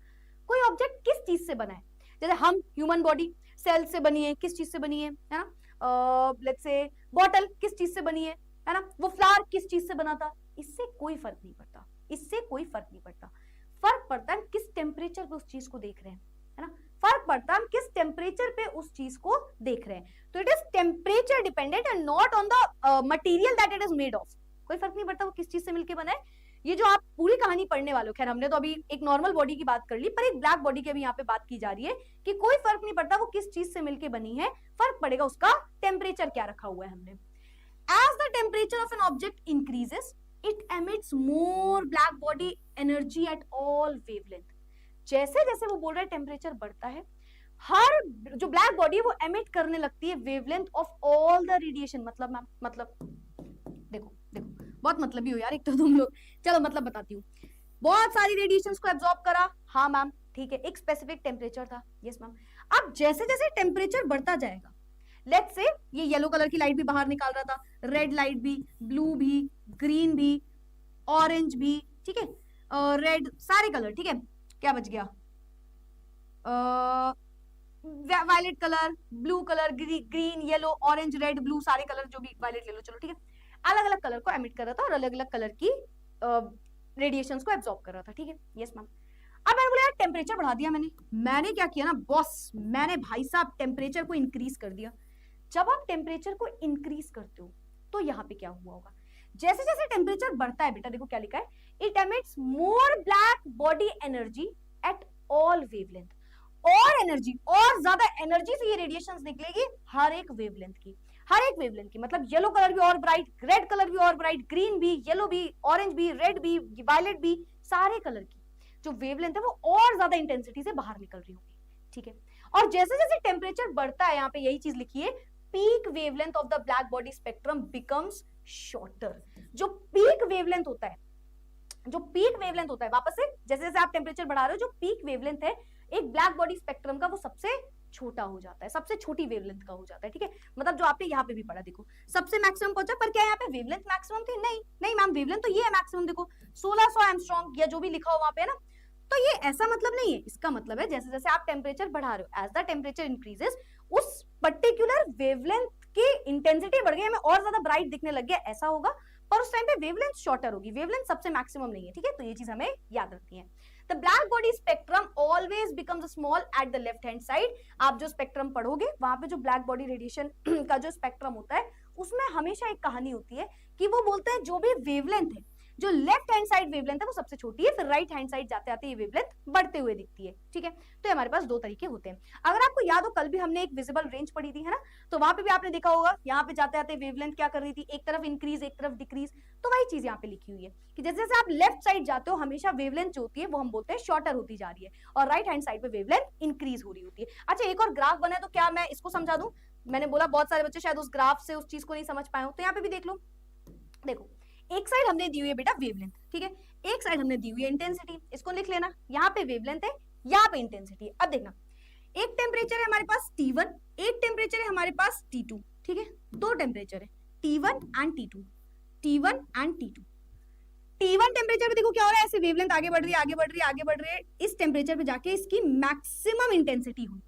कोई ऑब्जेक्ट किस चीज से बना है, जैसे हम ह्यूमन बॉडी सेल से बनी है, किस चीज से बनी है ना, लेट्स से बॉटल किस चीज से बनी है ना, वो फ्लावर किस चीज से बना था, इससे कोई फर्क नहीं पड़ता, इससे कोई फर्क नहीं पड़ता। फर्क पड़ता है किस टेम्परेचर पे उस चीज को देख रहे हैं, है ना, फर्क पड़ता है किस टेम्परेचर पे उस चीज को देख रहे हैं। तो it is temperature dependent and not on the material that it is made of. कोई फर्क नहीं पड़ता वो किस चीज से मिलकर बना है। ये जो आप पूरी कहानी पढ़ने वाले हो, खैर हमने तो अभी एक नॉर्मल बॉडी की बात कर ली, पर एक ब्लैक बॉडी की भी यहाँ पे बात की जा रही है कि कोई फर्क नहीं पड़ता वो किस चीज से मिलकर बनी है, फर्क पड़ेगा उसका टेम्परेचर क्या रखा हुआ है हमने। As the temperature of an object increases, it emits more black body energy at all wavelength. जैसे जैसे वो बोल रहा है टेम्परेचर बढ़ता है, हर जो ब्लैक बॉडी है वो एमिट करने लगती है wavelength of all the radiation. मतलब मैम, मतलब देखो देखो बहुत मतलबी हो यार एक तो तुम लोग। चलो मतलब बताती हूँ। बहुत सारी रेडिएशंस को एब्जॉर्ब करा, हाँ मैम ठीक है, एक स्पेसिफिक टेम्परेचर था, यस मैम। अब जैसे जैसे टेम्परेचर बढ़ता जाएगा, लेट्स से ये येलो कलर की लाइट भी बाहर निकाल रहा था, रेड लाइट भी, ब्लू भी, ग्रीन भी, ऑरेंज भी, ठीक है, रेड, सारे कलर, ठीक है। क्या बच गया, violet colour, blue colour, green, yellow, orange, red, blue, सारे कलर जो भी, वायलेट ले लो, चलो ठीक है। अलग अलग कलर को एमिट कर रहा था और अलग अलग कलर की रेडिएशंस को एब्जॉर्ब कर रहा था, ठीक है, यस मैम। अब मैंने बोला यार टेम्परेचर बढ़ा दिया मैंने क्या किया ना बॉस, मैंने भाई साहब टेम्परेचर को इंक्रीज कर दिया। जब आप टेम्परेचर को इंक्रीज करते हो तो यहाँ पे क्या हुआ होगा, जैसे जैसे टेम्परेचर बढ़ता है बेटा, देखो क्या लिखा है, it emits more black body energy at all wavelength. और एनर्जी, और ज्यादा एनर्जी से ये रेडिएशंस निकलेगी हर एक वेवलेंथ की, हर एक वेवलेंथ की। मतलब येलो कलर भी और ब्राइट, रेड कलर भी और ब्राइट, ग्रीन भी, येलो भी, ऑरेंज भी, रेड भी, वायलेट भी, सारे कलर की जो वेवलेंथ है वो और ज्यादा इंटेंसिटी से बाहर निकल रही होगी, ठीक है। और जैसे जैसे टेम्परेचर बढ़ता है, यहाँ पे यही चीज लिखी है, peak wavelength of the black body spectrum becomes shorter. जो पीक वेवलेंथ होता है, जो पीक वेवलेंथ होता है, वापस से जैसे जैसे आप टेम्परेचर बढ़ा रहे हो, जो पीक वेवलेंथ है एक ब्लैक बॉडी स्पेक्ट्रम का, वो सबसे छोटा हो जाता है, सबसे छोटी वेवलेंथ का हो जाता है, ठीक है। मतलब जो आपने यहाँ पे भी पढ़ा, देखो सबसे मैक्सिमम पहुंचा, पर क्या यहाँ पे वेवलेंथ मैक्सिमम थी? नहीं नहीं मैम, वेवलेंथ तो ये है मैक्सिमम, देखो 1600 एंगस्ट्रॉम या जो भी लिखा हो वहां पे, है ना। तो ये ऐसा मतलब नहीं है, इसका मतलब है जैसे जैसे आप टेम्परेचर बढ़ा रहे हो, एज द टेम्परेचर इंक्रीजेस, उस पर्टिकुलर वेवलेंथ की इंटेंसिटी बढ़ गई, हमें और ज्यादा ब्राइट दिखने लग गया, ऐसा होगा। पर उस टाइम पे वेवलेंथ शॉर्टर होगी, वेवलेंथ सबसे मैक्सिमम नहीं है, ठीक है। तो ये चीज हमें याद रखनी है। The black body spectrum always becomes small at the left hand side. आप जो स्पेक्ट्रम पढ़ोगे वहां पे जो ब्लैक बॉडी रेडिएशन का जो स्पेक्ट्रम होता है उसमें हमेशा एक कहानी होती है कि वो बोलते हैं जो भी वेवलेंथ है, जो लेफ्ट हैंड साइड वेवलेंथ है वो सबसे छोटी है, फिर राइट हैंड साइड जाते आते ये वेवलेंथ बढ़ते हुए दिखती है, ठीक है। तो हमारे पास दो तरीके होते हैं। अगर आपको याद हो, कल भी हमने एक विजिबल रेंज पढ़ी थी, है ना, तो वहां पे भी आपने देखा होगा, यहाँ पे जाते आते वेवलेंथ क्या कर रही थी, एक तरफ इंक्रीज एक तरफ डिक्रीज। तो वही चीज यहाँ पे लिखी हुई है कि जैसे जैसे आप लेफ्ट साइड जाते हो, हमेशा वेवलेंथ जो होती है वो हम बोलते हैं शॉर्टर होती जा रही है, और राइट हैंड साइड पे वेवलेंथ इंक्रीज हो रही होती है। अच्छा, एक और ग्राफ बना है, तो क्या मैं इसको समझा दूं? मैंने बोला बहुत सारे बच्चे शायद उस ग्राफ से उस चीज को नहीं समझ पाए हो, तो यहाँ पे भी देख लो। देखो एक साइड हमने दी हुई है बेटा वेवलेंथ, ठीक है, एक साइड हमने दी हुई है इंटेंसिटी, इसको लिख लेना, यहाँ पे वेवलेंथ है, यहाँ पे इंटेंसिटी। अब देखना, एक टेम्परेचर है हमारे पास T1, एक टेम्परेचर है हमारे पास T2, ठीक है, दो टेम्परेचर है T1 and T2, T1 and T2। T1 temperature पे देखो क्या हो रहा है, ऐसे वेवलेंथ आगे बढ़ रही है, आगे बढ़ रही है, आगे बढ़ रही है, इस टेम्परेचर पे जाके इसकी मैक्सिमम इंटेंसिटी हुई।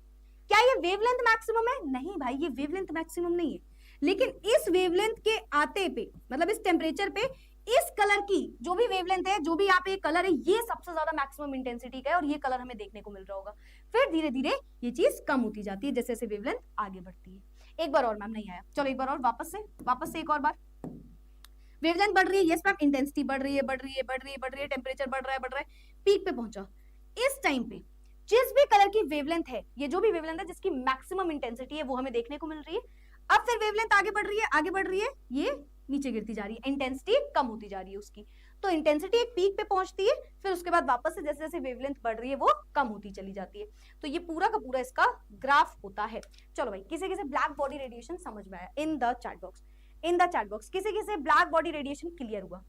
क्या ये वेवलेंथ मैक्सिमम है? नहीं भाई, ये वेवलेंथ मैक्सिमम नहीं है, लेकिन इस वेवलेंथ के आते पे, मतलब इस टेम्परेचर पे, इस कलर की जो भी वेवलेंथ है, जो भी यहाँ पे कलर है, ये सबसे ज्यादा मैक्सिमम इंटेंसिटी का है, और ये कलर हमें देखने को मिल रहा होगा। फिर धीरे धीरे ये चीज कम होती जाती है जैसे जैसे वेवलेंथ आगे बढ़ती है। एक बार और, मैम नहीं आया, चलो एक बार और, वापस से एक और बार। वेवलेंथ बढ़ रही है, यस मैम, इंटेंसिटी बढ़ रही है, बढ़ रही है, बढ़ रही है, बढ़ रही है, टेम्परेचर बढ़ रहा है, पीक पे पहुंचा। इस टाइम पे जिस भी कलर की वेवलेंथ है, ये जो भी वेवलेंथ है जिसकी मैक्सिमम इंटेंसिटी है वो हमें देखने को मिल रही है। अब फिर वेवलेंथ आगे बढ़ रही है, आगे बढ़ रही है, ये नीचे गिरती जा रही है, इंटेंसिटी कम होती जा रही है उसकी। तो इंटेंसिटी एक पीक पे पहुंचती है, फिर उसके बाद वापस से जैसे जैसे वेवलेंथ बढ़ रही है वो कम होती चली जाती है। तो ये पूरा का पूरा इसका ग्राफ होता है। चलो भाई, किसे किसे ब्लैक बॉडी रेडिएशन समझ में आया? In the chat box, in the chat box किसे किसे ब्लैक बॉडी रेडिएशन क्लियर हुआ?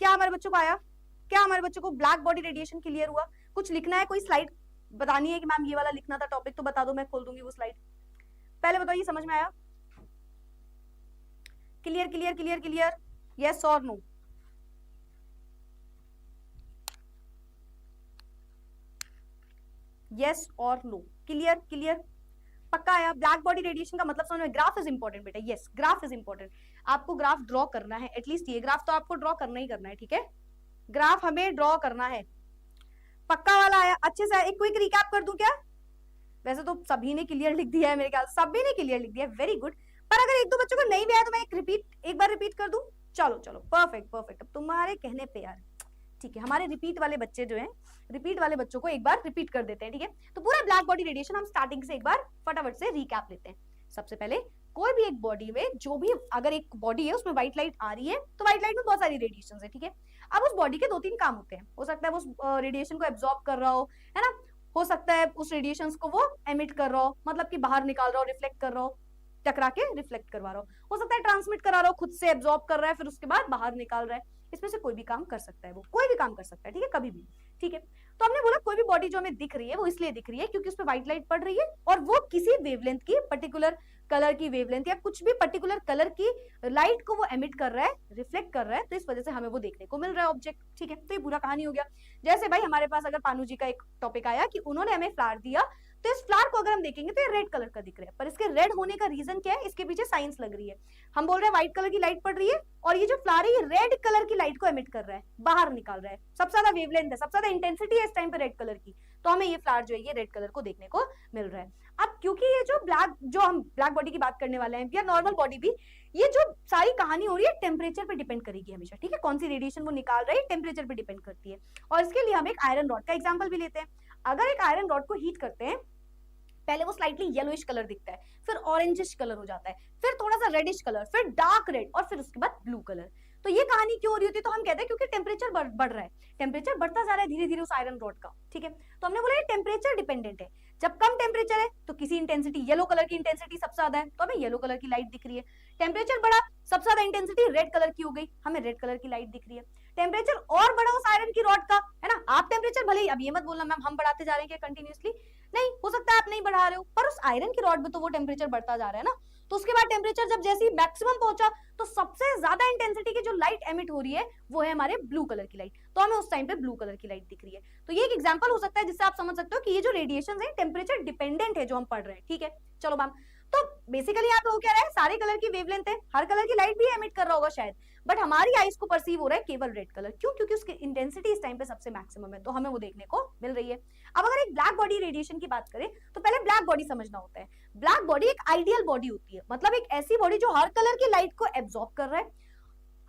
क्या हमारे बच्चों को आया? क्या हमारे बच्चों को ब्लैक बॉडी रेडिएशन क्लियर हुआ? कुछ लिखना है, कोई स्लाइड बतानी है कि मैम ये वाला लिखना था टॉपिक, तो बता दो, मैं खोल दूंगी वो स्लाइड। पहले बताइए, समझ में आया? Clear clear clear clear, yes और नो? यस और नो? क्लियर क्लियर, पक्का आया? ब्लैक बॉडी रेडिएशन का मतलब समझ में? ग्राफ इज इंपॉर्टेंट बेटा, यस ग्राफ इज इंपॉर्टेंट। आपको ग्राफ ड्रॉ करना है, एटलीस्ट ये ग्राफ तो आपको ड्रॉ करना ही करना है, ठीक है? ग्राफ हमें ड्रॉ करना है। पक्का वाला आया? अच्छे से एक क्विक रिकैप कर दूं क्या? वैसे तो सभी ने क्लियर लिख दिया है मेरे ख्याल, सभी ने क्लियर लिख दिया है, वेरी गुड। पर अगर एक दो बच्चों को नहीं भी आया तो मैं एक बार रिपीट कर दूं? चलो चलो, परफेक्ट परफेक्ट, अब तुम्हारे कहने पे यार, ठीक है। हमारे रिपीट वाले बच्चे जो हैं, रिपीट वाले बच्चों को एक बार रिपीट कर देते हैं, ठीक है? तो पूरा ब्लैक बॉडी रेडिएशन हम स्टार्टिंग से एक बार फटाफट से रिकैप लेते हैं। सबसे पहले, कोई भी एक बॉडी में, जो भी अगर एक बॉडी है उसमें व्हाइट लाइट आ रही है, तो व्हाइट लाइट में बहुत सारी रेडिएशन है, ठीक है? अब उस बॉडी के दो तीन काम होते हैं। हो सकता है वो उस रेडिएशन को एब्जॉर्ब कर रहा हो, है ना? हो सकता है उस रेडिएशन को वो एमिट कर रहा हो, मतलब कि बाहर निकाल रहा हो, रिफ्लेक्ट कर रहा हो, टकरा के रिफ्लेक्ट करवा रहा हो सकता है ट्रांसमिट करा रहा हो, खुद से एब्जॉर्ब कर रहा है, फिर उसके बाद बाहर निकाल रहा है। इसमें से कोई भी काम कर सकता है, वो कोई भी काम कर सकता है, ठीक है? कभी भी, ठीक है? तो हमने बोला कोई भी बॉडी जो हमें दिख रही है वो इसलिए दिख रही है क्योंकि उस पर व्हाइट लाइट पड़ रही है और वो किसी वेवलेंथ की, पर्टिकुलर कलर की वेवलेंथ या कुछ भी पर्टिकुलर कलर की लाइट को वो एमिट कर रहा है, रिफ्लेक्ट कर रहा है, तो इस वजह से हमें वो देखने को मिल रहा है ऑब्जेक्ट, ठीक है? तो ये पूरा कहानी हो गया। जैसे भाई हमारे पास अगर पानू जी का एक टॉपिक आया कि उन्होंने हमें फ्लावर दिया, तो इस फ्लावर को अगर हम देखेंगे तो ये रेड कलर का दिख रहा है, पर इसके रेड होने का रीजन क्या है? इसके पीछे साइंस लग रही है। हम बोल रहे हैं व्हाइट कलर की लाइट पड़ रही है और ये जो फ्लावर है ये रेड कलर की लाइट को एमिट कर रहा है, बाहर निकाल रहा है, सबसे ज्यादा वेवलेंथ है, सबसे ज्यादा इंटेंसिटी है इस टाइम पे रेड कलर की, तो हमें ये फ्लावर जो है ये रेड कलर को देखने को मिल रहा है। अब क्योंकि ये जो हम ब्लैक बॉडी की बात करने वाले हैं या नॉर्मल बॉडी भी, ये जो सारी कहानी हो रही है टेम्परेचर पे डिपेंड करेगी हमेशा, ठीक है? कौन सी रेडिएशन वो निकाल रही है टेम्परेचर पे डिपेंड करती है। और इसके लिए हम एक आयरन रॉड का एग्जांपल भी लेते हैं। अगर एक आयरन रॉड को हीट करते हैं, पहले वो स्लाइटली येलोइश कलर दिखता है, फिर ऑरेंजिश कलर हो जाता है, फिर थोड़ा सा रेडिश कलर, फिर डार्क रेड और फिर उसके बाद ब्लू कलर। तो ये कहानी क्यों हो रही होती है? तो हम कहते हैं क्योंकि टेम्परेचर बढ़ रहा है, टेम्परेचर बढ़ता जा रहा है धीरे धीरे उस आयरन रॉड का, ठीक है? तो हमने बोला ये टेम्परेचर डिपेंडेंट है। जब कम टेम्परेचर है तो किसी इंटेंसिटी, येलो कलर की इंटेंसिटी सबसे ज्यादा है तो हमें येलो कलर की लाइट दिख रही है। टेम्परेचर बढ़ा, सबसे ज्यादा इंटेंसिटी रेड कलर की हो गई, हमें रेड कलर की लाइट दिख रही है। टेम्परेचर और बढ़ा उस आयरन की रॉड का, है ना? आप टेम्परेचर भले ही, अब ये मत बोलना मैम हम बढ़ाते जा रहे हैं कंटिन्यूसली, नहीं, हो सकता है आप नहीं बढ़ा रहे हो, पर उस आयरन की रॉड में तो वो टेम्परेचर बढ़ता जा रहा है ना। तो उसके बाद टेम्परेचर जब जैसे ही मैक्सिमम पहुंचा तो सबसे ज्यादा इंटेंसिटी की जो लाइट एमिट हो रही है वो है हमारे ब्लू कलर की लाइट, तो हमें उस टाइम पे ब्लू कलर की लाइट दिख रही है। तो ये एक एग्जांपल हो सकता है जिससे आप समझ सकते हो कि ये जो रेडिएशन है टेम्परेचर डिपेंडेंट है जो हम पढ़ रहे हैं, ठीक है? चलो मैम, तो बेसिकली यहाँ पे हो क्या रहा है, सारे कलर की वेवलेंथ है, हर कलर की लाइट भी एमिट कर रहा होगा शायद, बट हमारी आईज को परसीव हो रहा है केवल रेड कलर। क्यों? क्योंकि उसकी इंटेंसिटी इस टाइम पे सबसे मैक्सिमम है, तो हमें वो देखने को मिल रही है। अब अगर एक ब्लैक बॉडी रेडिएशन की बात करें तो पहले ब्लैक बॉडी समझना होता है। ब्लैक बॉडी एक आइडियल बॉडी होती है, मतलब एक ऐसी बॉडी जो हर कलर की लाइट को एब्जॉर्ब कर रहा है,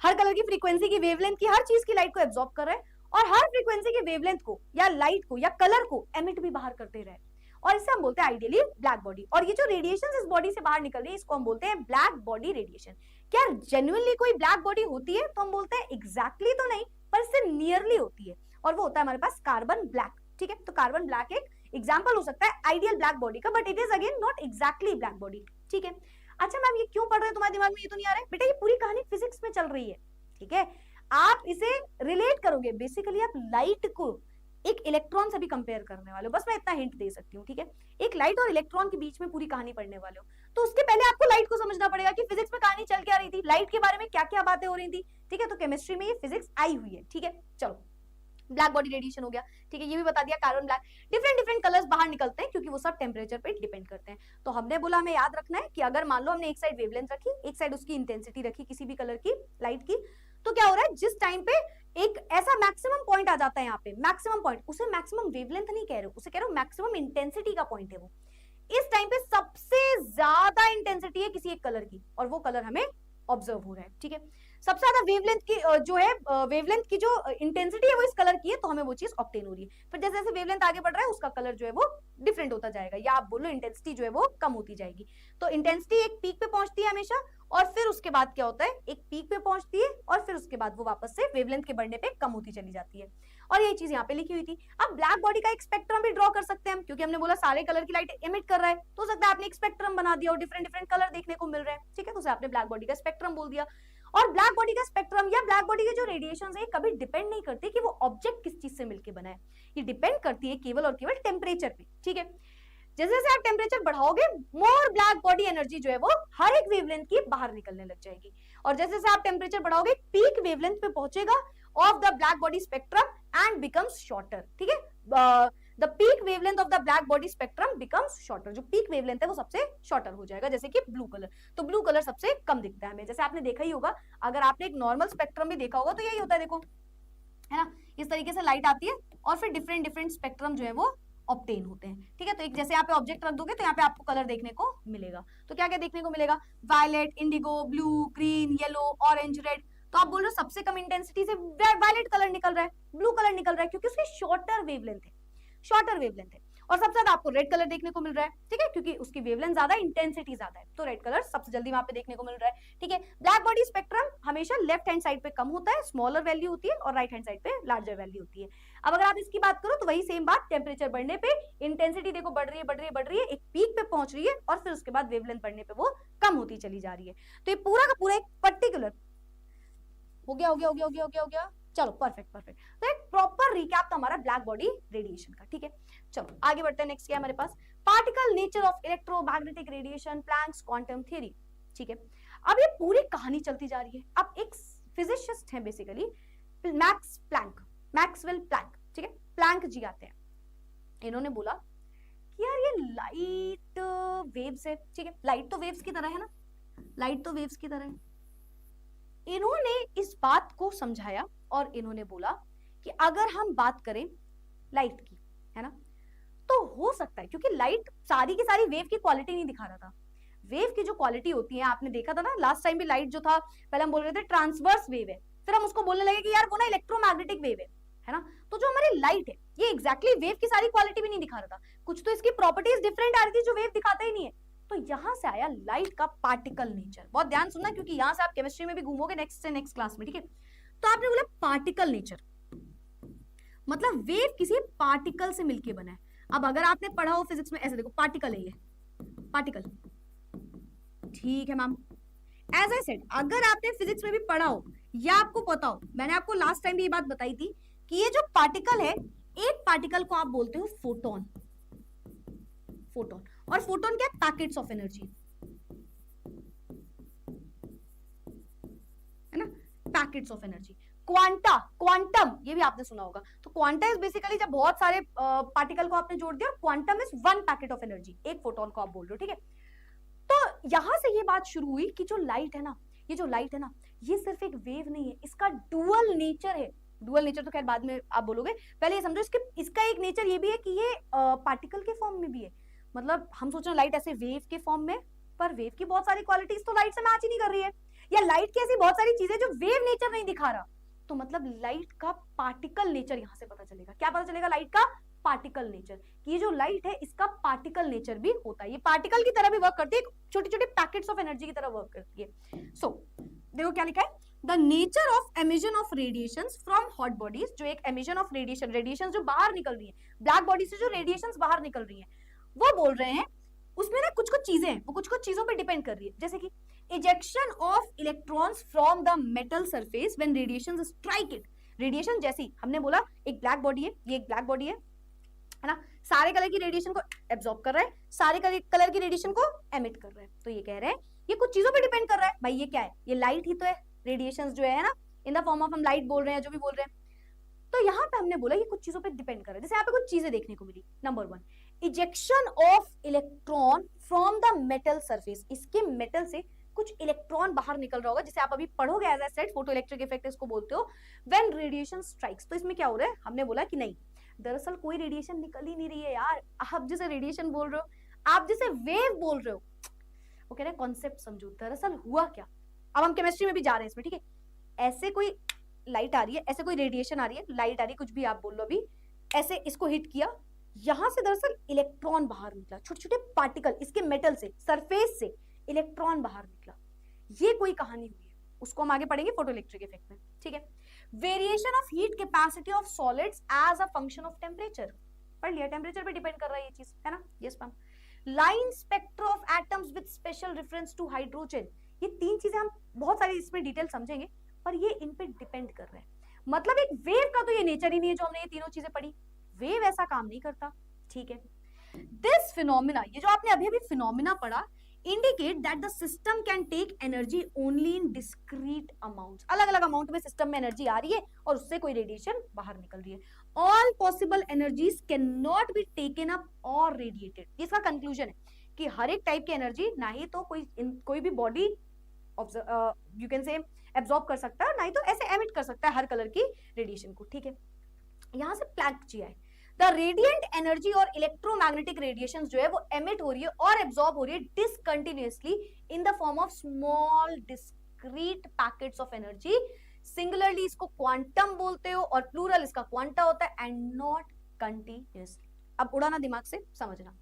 हर कलर की फ्रीक्वेंसी की, वेवलेंथ की, हर चीज की लाइट को एब्जॉर्ब कर रहा है और हर फ्रीक्वेंसी की वेवलेंथ को या लाइट को या कलर को एमिट भी बाहर करते रहे, और इसे हम बोलते हैं आइडियली ब्लैक बॉडी। और ये जो रेडिएशन इस बॉडी से बाहर निकल रही है इसको हम बोलते हैं ब्लैक बॉडी रेडिएशन। क्या जेन्युइनली कोई ब्लैक बॉडी होती है? तो हम बोलते हैं एग्जैक्टली तो नहीं, पर इससे नियरली होती है, और वो होता है हमारे पास कार्बन ब्लैक, ठीक है? तो कार्बन ब्लैक एक एग्जाम्पल हो सकता है आइडियल ब्लैक बॉडी का, but it is again not exactly black body, ठीक है? अच्छा मैम ये क्यों पढ़ रहे हैं, तुम्हारे दिमाग में ये तो नहीं आ रहा है? बेटा ये पूरी कहानी फिजिक्स में चल रही है, ठीक है? आप इसे रिलेट करोगे, बेसिकली आप लाइट को एक इलेक्ट्रॉन से भी कंपेयर करने वाले हो, बस मैं इतना हिंट दे सकती हूँ, ठीक है? एक लाइट और इलेक्ट्रॉन के बीच में पूरी कहानी पढ़ने वाले हो, तो उसके पहले आपको लाइट को समझना पड़ेगा कि फिजिक्स में कहानी चल क्या रही थी, लाइट के बारे में क्या क्या बातें हो रही थी, ठीक है? तो केमिस्ट्री में ये फिजिक्स आई हुई है, ठीक है? चलो, ब्लैक बॉडी रेडिएशन हो गया, ठीक है? ये भी बता दिया, carbon black, different different colours बाहर निकलते हैं क्योंकि वो सब टेम्परेचर पे डिपेंड करते हैं। तो हमने बोला हमें याद रखना है कि अगर मान लो हमने एक साइड वेवलेंथ रखी, एक साइड उसकी इंटेंसिटी रखी किसी भी कलर की लाइट की, तो क्या हो रहा है, जिस टाइम पे एक ऐसा मैक्सिमम पॉइंट आ जाता है यहाँ पे, मैक्सिमम पॉइंट, उसे मैक्सिमम वेवलेंथ नहीं कह रहे हो, उसे कह रहे हो मैक्सिमम इंटेंसिटी का पॉइंट है वो। इस टाइम पे सबसे ज्यादा इंटेंसिटी है किसी एक कलर की और वो कलर हमें ऑब्जर्व हो रहा है, ठीक है? सबसे ज्यादा वेवलेंथ की जो है वेवलेंथ की जो इंटेंसिटी है वो इस कलर की है, तो हमें वो चीज ऑब्टेन हो रही है। फिर जैसे जैसे वेवलेंथ आगे बढ़ रहा है उसका कलर जो है वो डिफरेंट होता जाएगा, या आप बोलो इंटेंसिटी जो है वो कम होती जाएगी। तो इंटेंसिटी एक पीक पे पहुंचती है हमेशा, और फिर उसके बाद क्या होता है, एक पीक पे पहुंचती है और फिर उसके बाद वो वापस से वेवलेंथ के बढ़ने पे कम होती चली जाती है। और ये चीज यहाँ पे लिखी हुई थी। अब ब्लैक बॉडी का एक स्पेक्ट्रम भी ड्रॉ कर सकते हैं हम, क्योंकि हमने बोला सारे कलर की लाइट इमिट कर रहा है, तो हो सकता है आपने एक स्पेक्ट्रम बना दिया और डिफरेंट डिफरेंट कलर देखने को मिल रहे हैं, ठीक है, तो उसे आपने ब्लैक बॉडी का स्पेक्ट्रम बोल दिया। और ब्लैक बॉडी का स्पेक्ट्रम या ब्लैक बॉडी के जो रेडिएशन है कभी डिपेंड नहीं करते कि वो ऑब्जेक्ट किस चीज से मिलकर बना है, ये डिपेंड करती है केवल और केवल टेम्परेचर पे, ठीक है। जैसे जैसे आप टेम्परेचर बढ़ाओगे मोर ब्लैक बॉडी एनर्जी जो है वो हर एक वेवलेंथ की बाहर निकलने लग जाएगी, और जैसे जैसे आप टेम्परेचर बढ़ाओगे पीक वेवलेंथ पे पहुंचेगा of the black body spectrum and becomes shorter, ठीक है। The peak wavelength of the black body spectrum becomes shorter, जो पीक वेवलेंथ है वो सबसे शॉर्टर हो जाएगा, जैसे कि ब्लू कलर। तो ब्लू कलर सबसे कम दिखता है हमें, जैसे आपने देखा ही होगा, अगर आपने एक नॉर्मल स्पेक्ट्रम भी देखा होगा तो यही होता है, देखो, है ना, इस तरीके से लाइट आती है और फिर डिफरेंट डिफरेंट स्पेक्ट्रम जो है वो ऑब्टेन होते हैं, ठीक है। तो एक जैसे यहाँ पे ऑब्जेक्ट रख दोगे तो यहाँ पे आपको कलर देखने को मिलेगा, तो क्या क्या देखने को मिलेगा, violet, indigo, blue, green, yellow, orange, red. तो आप बोल रहे हो सबसे कम इंटेंसिटी से वायलेट कलर निकल रहा है, ब्लू कलर निकल रहा है, क्योंकि उसकी शॉर्टर वेवलेंथ है, शॉर्टर वेवलेंथ है। और सबसे ज्यादा आपको रेड कलर देखने को मिल रहा है, ठीक है, क्योंकि उसकी वेवलेंथ ज्यादा, इंटेंसिटी ज्यादा है, तो रेड कलर सबसे जल्दी वहां पे देखने को मिल रहा है, ठीक है। ब्लैक बॉडी स्पेक्ट्रम हमेशा लेफ्ट हैंड साइड पे कम होता है, स्मॉलर वैल्यू होती है, और राइट हैंड साइड पे लार्जर वैल्यू होती है। अब अगर आप इसकी बात करो तो वही सेम बात, टेम्परेचर बढ़ने पे इंटेंसिटी देखो बढ़ रही है, बढ़ रही है, बढ़ रही है, एक पीक पे पहुंच रही है, और फिर उसके बाद वेवलेंथ बढ़ने पे वो कम होती चली जा रही है। तो ये पूरा का पूरा एक पर्टिकुलर हो गया, हो गया, हो गया, हो गया, हो गया, हो गया, चलो परफेक्ट परफेक्ट। तो एक प्रॉपर रिकैप था हमारा ब्लैक बॉडी रेडिएशन का, ठीक है। चलो आगे बढ़ते हैं, नेक्स्ट क्या है हमारे पास, particle nature of electromagnetic radiation, Planck's quantum theory, ठीक है। अब ये पूरी कहानी चलती जा रही है। अब एक फिजिसिस्ट है basically, Max Planck, Maxwell Planck, ठीक है, प्लैंक जी आते हैं। इन्होंने बोला कि यार ये लाइट वेव्स है, ठीक है, लाइट तो वेव्स की तरह है ना, लाइट तो वेव्स की तरह है। इन्होंने इस बात को समझाया और इन्होंने बोला कि अगर हम बात करें लाइट की, है ना, तो हो सकता है, क्योंकि लाइट सारी की सारी वेव की क्वालिटी नहीं दिखा रहा था। वेव की जो क्वालिटी होती है, आपने देखा था ना लास्ट टाइम भी, लाइट जो था पहले हम बोल रहे थे ट्रांसवर्स वेव है, फिर हम उसको बोलने लगे कि यार वो ना इलेक्ट्रोमैग्नेटिक वेव है ना। तो जो हमारी लाइट है ये एग्जैक्टली वेव की सारी क्वालिटी भी नहीं दिखा रहा था, कुछ तो इसकी प्रॉपर्टीज डिफरेंट आ रही थी जो वेव दिखाता ही नहीं है। तो यहां से आया लाइट का पार्टिकल नेचर। बहुत ध्यान सुनना, क्योंकि यहां से आप केमिस्ट्री में भी घूमोगे नेक्स्ट से नेक्स्ट क्लास में, ठीक है। तो आपने बोला पार्टिकल नेचर, मतलब वेव किसी पार्टिकल से मिलके बना है। अब अगर आपने पढ़ा हो फिजिक्स में, ऐसे देखो पार्टिकल है ये, पार्टिकल, ठीक है मैम। एज आई सेड, अगर आपने फिजिक्स में भी पढ़ा हो या आपको पता हो, मैंने आपको लास्ट टाइम भी ये बात बताई थी कि ये जो पार्टिकल है, एक पार्टिकल को आप बोलते हो फोटोन, फोटोन। और फोटोन क्या है, पैकेट्स ऑफ एनर्जी, है ना, packets of energy. Quanta, quantum, ये भी आपने सुना होगा। तो क्वांटा इज बेसिकली जब बहुत सारे पार्टिकल को आपने जोड़ दिया, quantum is one packet of energy, एक फोटोन को आप बोल रहे हो, ठीक है। तो यहां से ये बात शुरू हुई कि जो लाइट है ना, ये जो लाइट है ना, ये सिर्फ एक वेव नहीं है, इसका डुअल नेचर है। डुअल नेचर तो खैर बाद में आप बोलोगे, पहले ये समझो इसका एक नेचर ये भी है कि ये पार्टिकल के फॉर्म में भी है। मतलब हम सोच रहे हैं लाइट ऐसे वेव के फॉर्म में, पर वेव की बहुत सारी क्वालिटीज तो लाइट से मैच ही नहीं कर रही है, या लाइट की ऐसी बहुत सारी चीजें जो वेव नेचर नहीं दिखा रहा। तो मतलब लाइट का पार्टिकल नेचर यहां से पता चलेगा। क्या पता चलेगा, लाइट का पार्टिकल नेचर, कि ये जो लाइट है इसका पार्टिकल नेचर भी होता है, ये पार्टिकल की तरह भी वर्क करती है, छोटे छोटे पैकेट्स ऑफ एनर्जी की तरह वर्क करती है। सो देखो क्या लिखा है, the nature of emission of radiations from hot bodies, जो एक एमिशन ऑफ रेडिएशन, रेडिएशन जो बाहर निकल रही है ब्लैक बॉडी से, जो रेडिएशंस बाहर निकल रही है, वो बोल रहे हैं उसमें ना कुछ कुछ चीजें हैं, वो कुछ कुछ चीजों पे डिपेंड कर रही है, जैसे कि ejection of electrons from the metal surface when radiations strike it। Radiation जैसी हमने बोला एक ब्लैक बॉडी है, ये एक ब्लैक बॉडी है ना, सारे कलर की रेडिएशन को एब्जॉर्ब कर रहा है, सारे कलर की रेडिएशन को एमिट कर रहा है। तो ये कह रहे हैं ये कुछ चीजों पे डिपेंड कर रहा है। भाई ये क्या है, ये लाइट ही तो है, रेडिएशन जो है ना, इन द फॉर्म ऑफ हम लाइट बोल रहे हैं, जो भी बोल रहे हैं। तो यहाँ पे हमने बोला ये कुछ चीजों पे डिपेंड कर रहा है। जैसे यहाँ पे कुछ चीजें देखने को मिली, number 1 ejection of electron from the metal surface, इसके मेटल से कुछ इलेक्ट्रॉन बाहर निकल रहा होगा, जिसे आप अभी पढ़ोगे, as I said photo electric effect इसको बोलते हो, व्हेन रेडिएशन स्ट्राइक्स। तो इसमें क्या हो रहा है, हमने बोला कि नहीं, दरअसल कोई रेडिएशन निकल ही नहीं रही है यार, आप जिसे रेडिएशन बोल रहे हो, आप जिसे वेव बोल रहे हो, वो कह रहे हैं कॉन्सेप्ट समझो, दरअसल हुआ क्या। अब हम केमिस्ट्री में भी जा रहे हैं इसमें, ठीक है। ऐसे कोई लाइट आ रही है, ऐसे कोई रेडिएशन आ रही है, लाइट आ रही है, कुछ भी आप बोल लो अभी, ऐसे इसको हिट किया, यहां से दरअसल इलेक्ट्रॉन बाहर निकला, छोटे छोटे पार्टिकल, इसके मेटल से, सरफेस से इलेक्ट्रॉन बाहर निकला। ये कोई कहानी हुई है, उसको हम आगे पढ़ेंगे फोटोइलेक्ट्रिक इफेक्ट में, ठीक है। Variation of heat capacity of solids as a function of temperature, पढ़ लिया, टेम्परेचर पे डिपेंड कर रहा है ये चीज, है ना, yes ma'am. Line spectra of atoms with special reference to hydrogen, ये तीन चीजें हम बहुत सारी इसमें डिटेल समझेंगे, पर ये इन पे डिपेंड कर रहे हैं। मतलब एक वेव का तो ये नेचर ही नहीं है जो हमने ये तीनों चीजें पढ़ी, वेव ऐसा काम नहीं करता, ठीक है। दिस फिनोमिना, ये जो आपने अभी अभी फिनोमिना पढ़ा, indicate that the system can take energy only in discrete amounts, अलग अलग अमाउंट में सिस्टम में एनर्जी आ रही है और उससे कोई रेडिएशन बाहर निकल रही है। All possible energies cannot be taken up or radiated, ये इसका कंक्लूजन है कि हर एक टाइप की एनर्जी ना ही तो कोई भी बॉडी यू कैन से एब्जॉर्ब कर सकता है, ना ही तो ऐसे एमिट कर सकता है हर कलर की रेडिएशन को, ठीक है। यहां से प्लैंक किया है, द रेडिएंट एनर्जी और इलेक्ट्रोमैग्नेटिक रेडिएशन जो है वो एमिट हो रही है और एब्जॉर्ब हो रही है discontinuously in the form of small discrete packets of energy. Singularly इसको क्वांटम बोलते हो और प्लूरल इसका क्वांटा होता है, एंड नॉट कंटिन्यूअसली। अब उड़ाना दिमाग से समझना,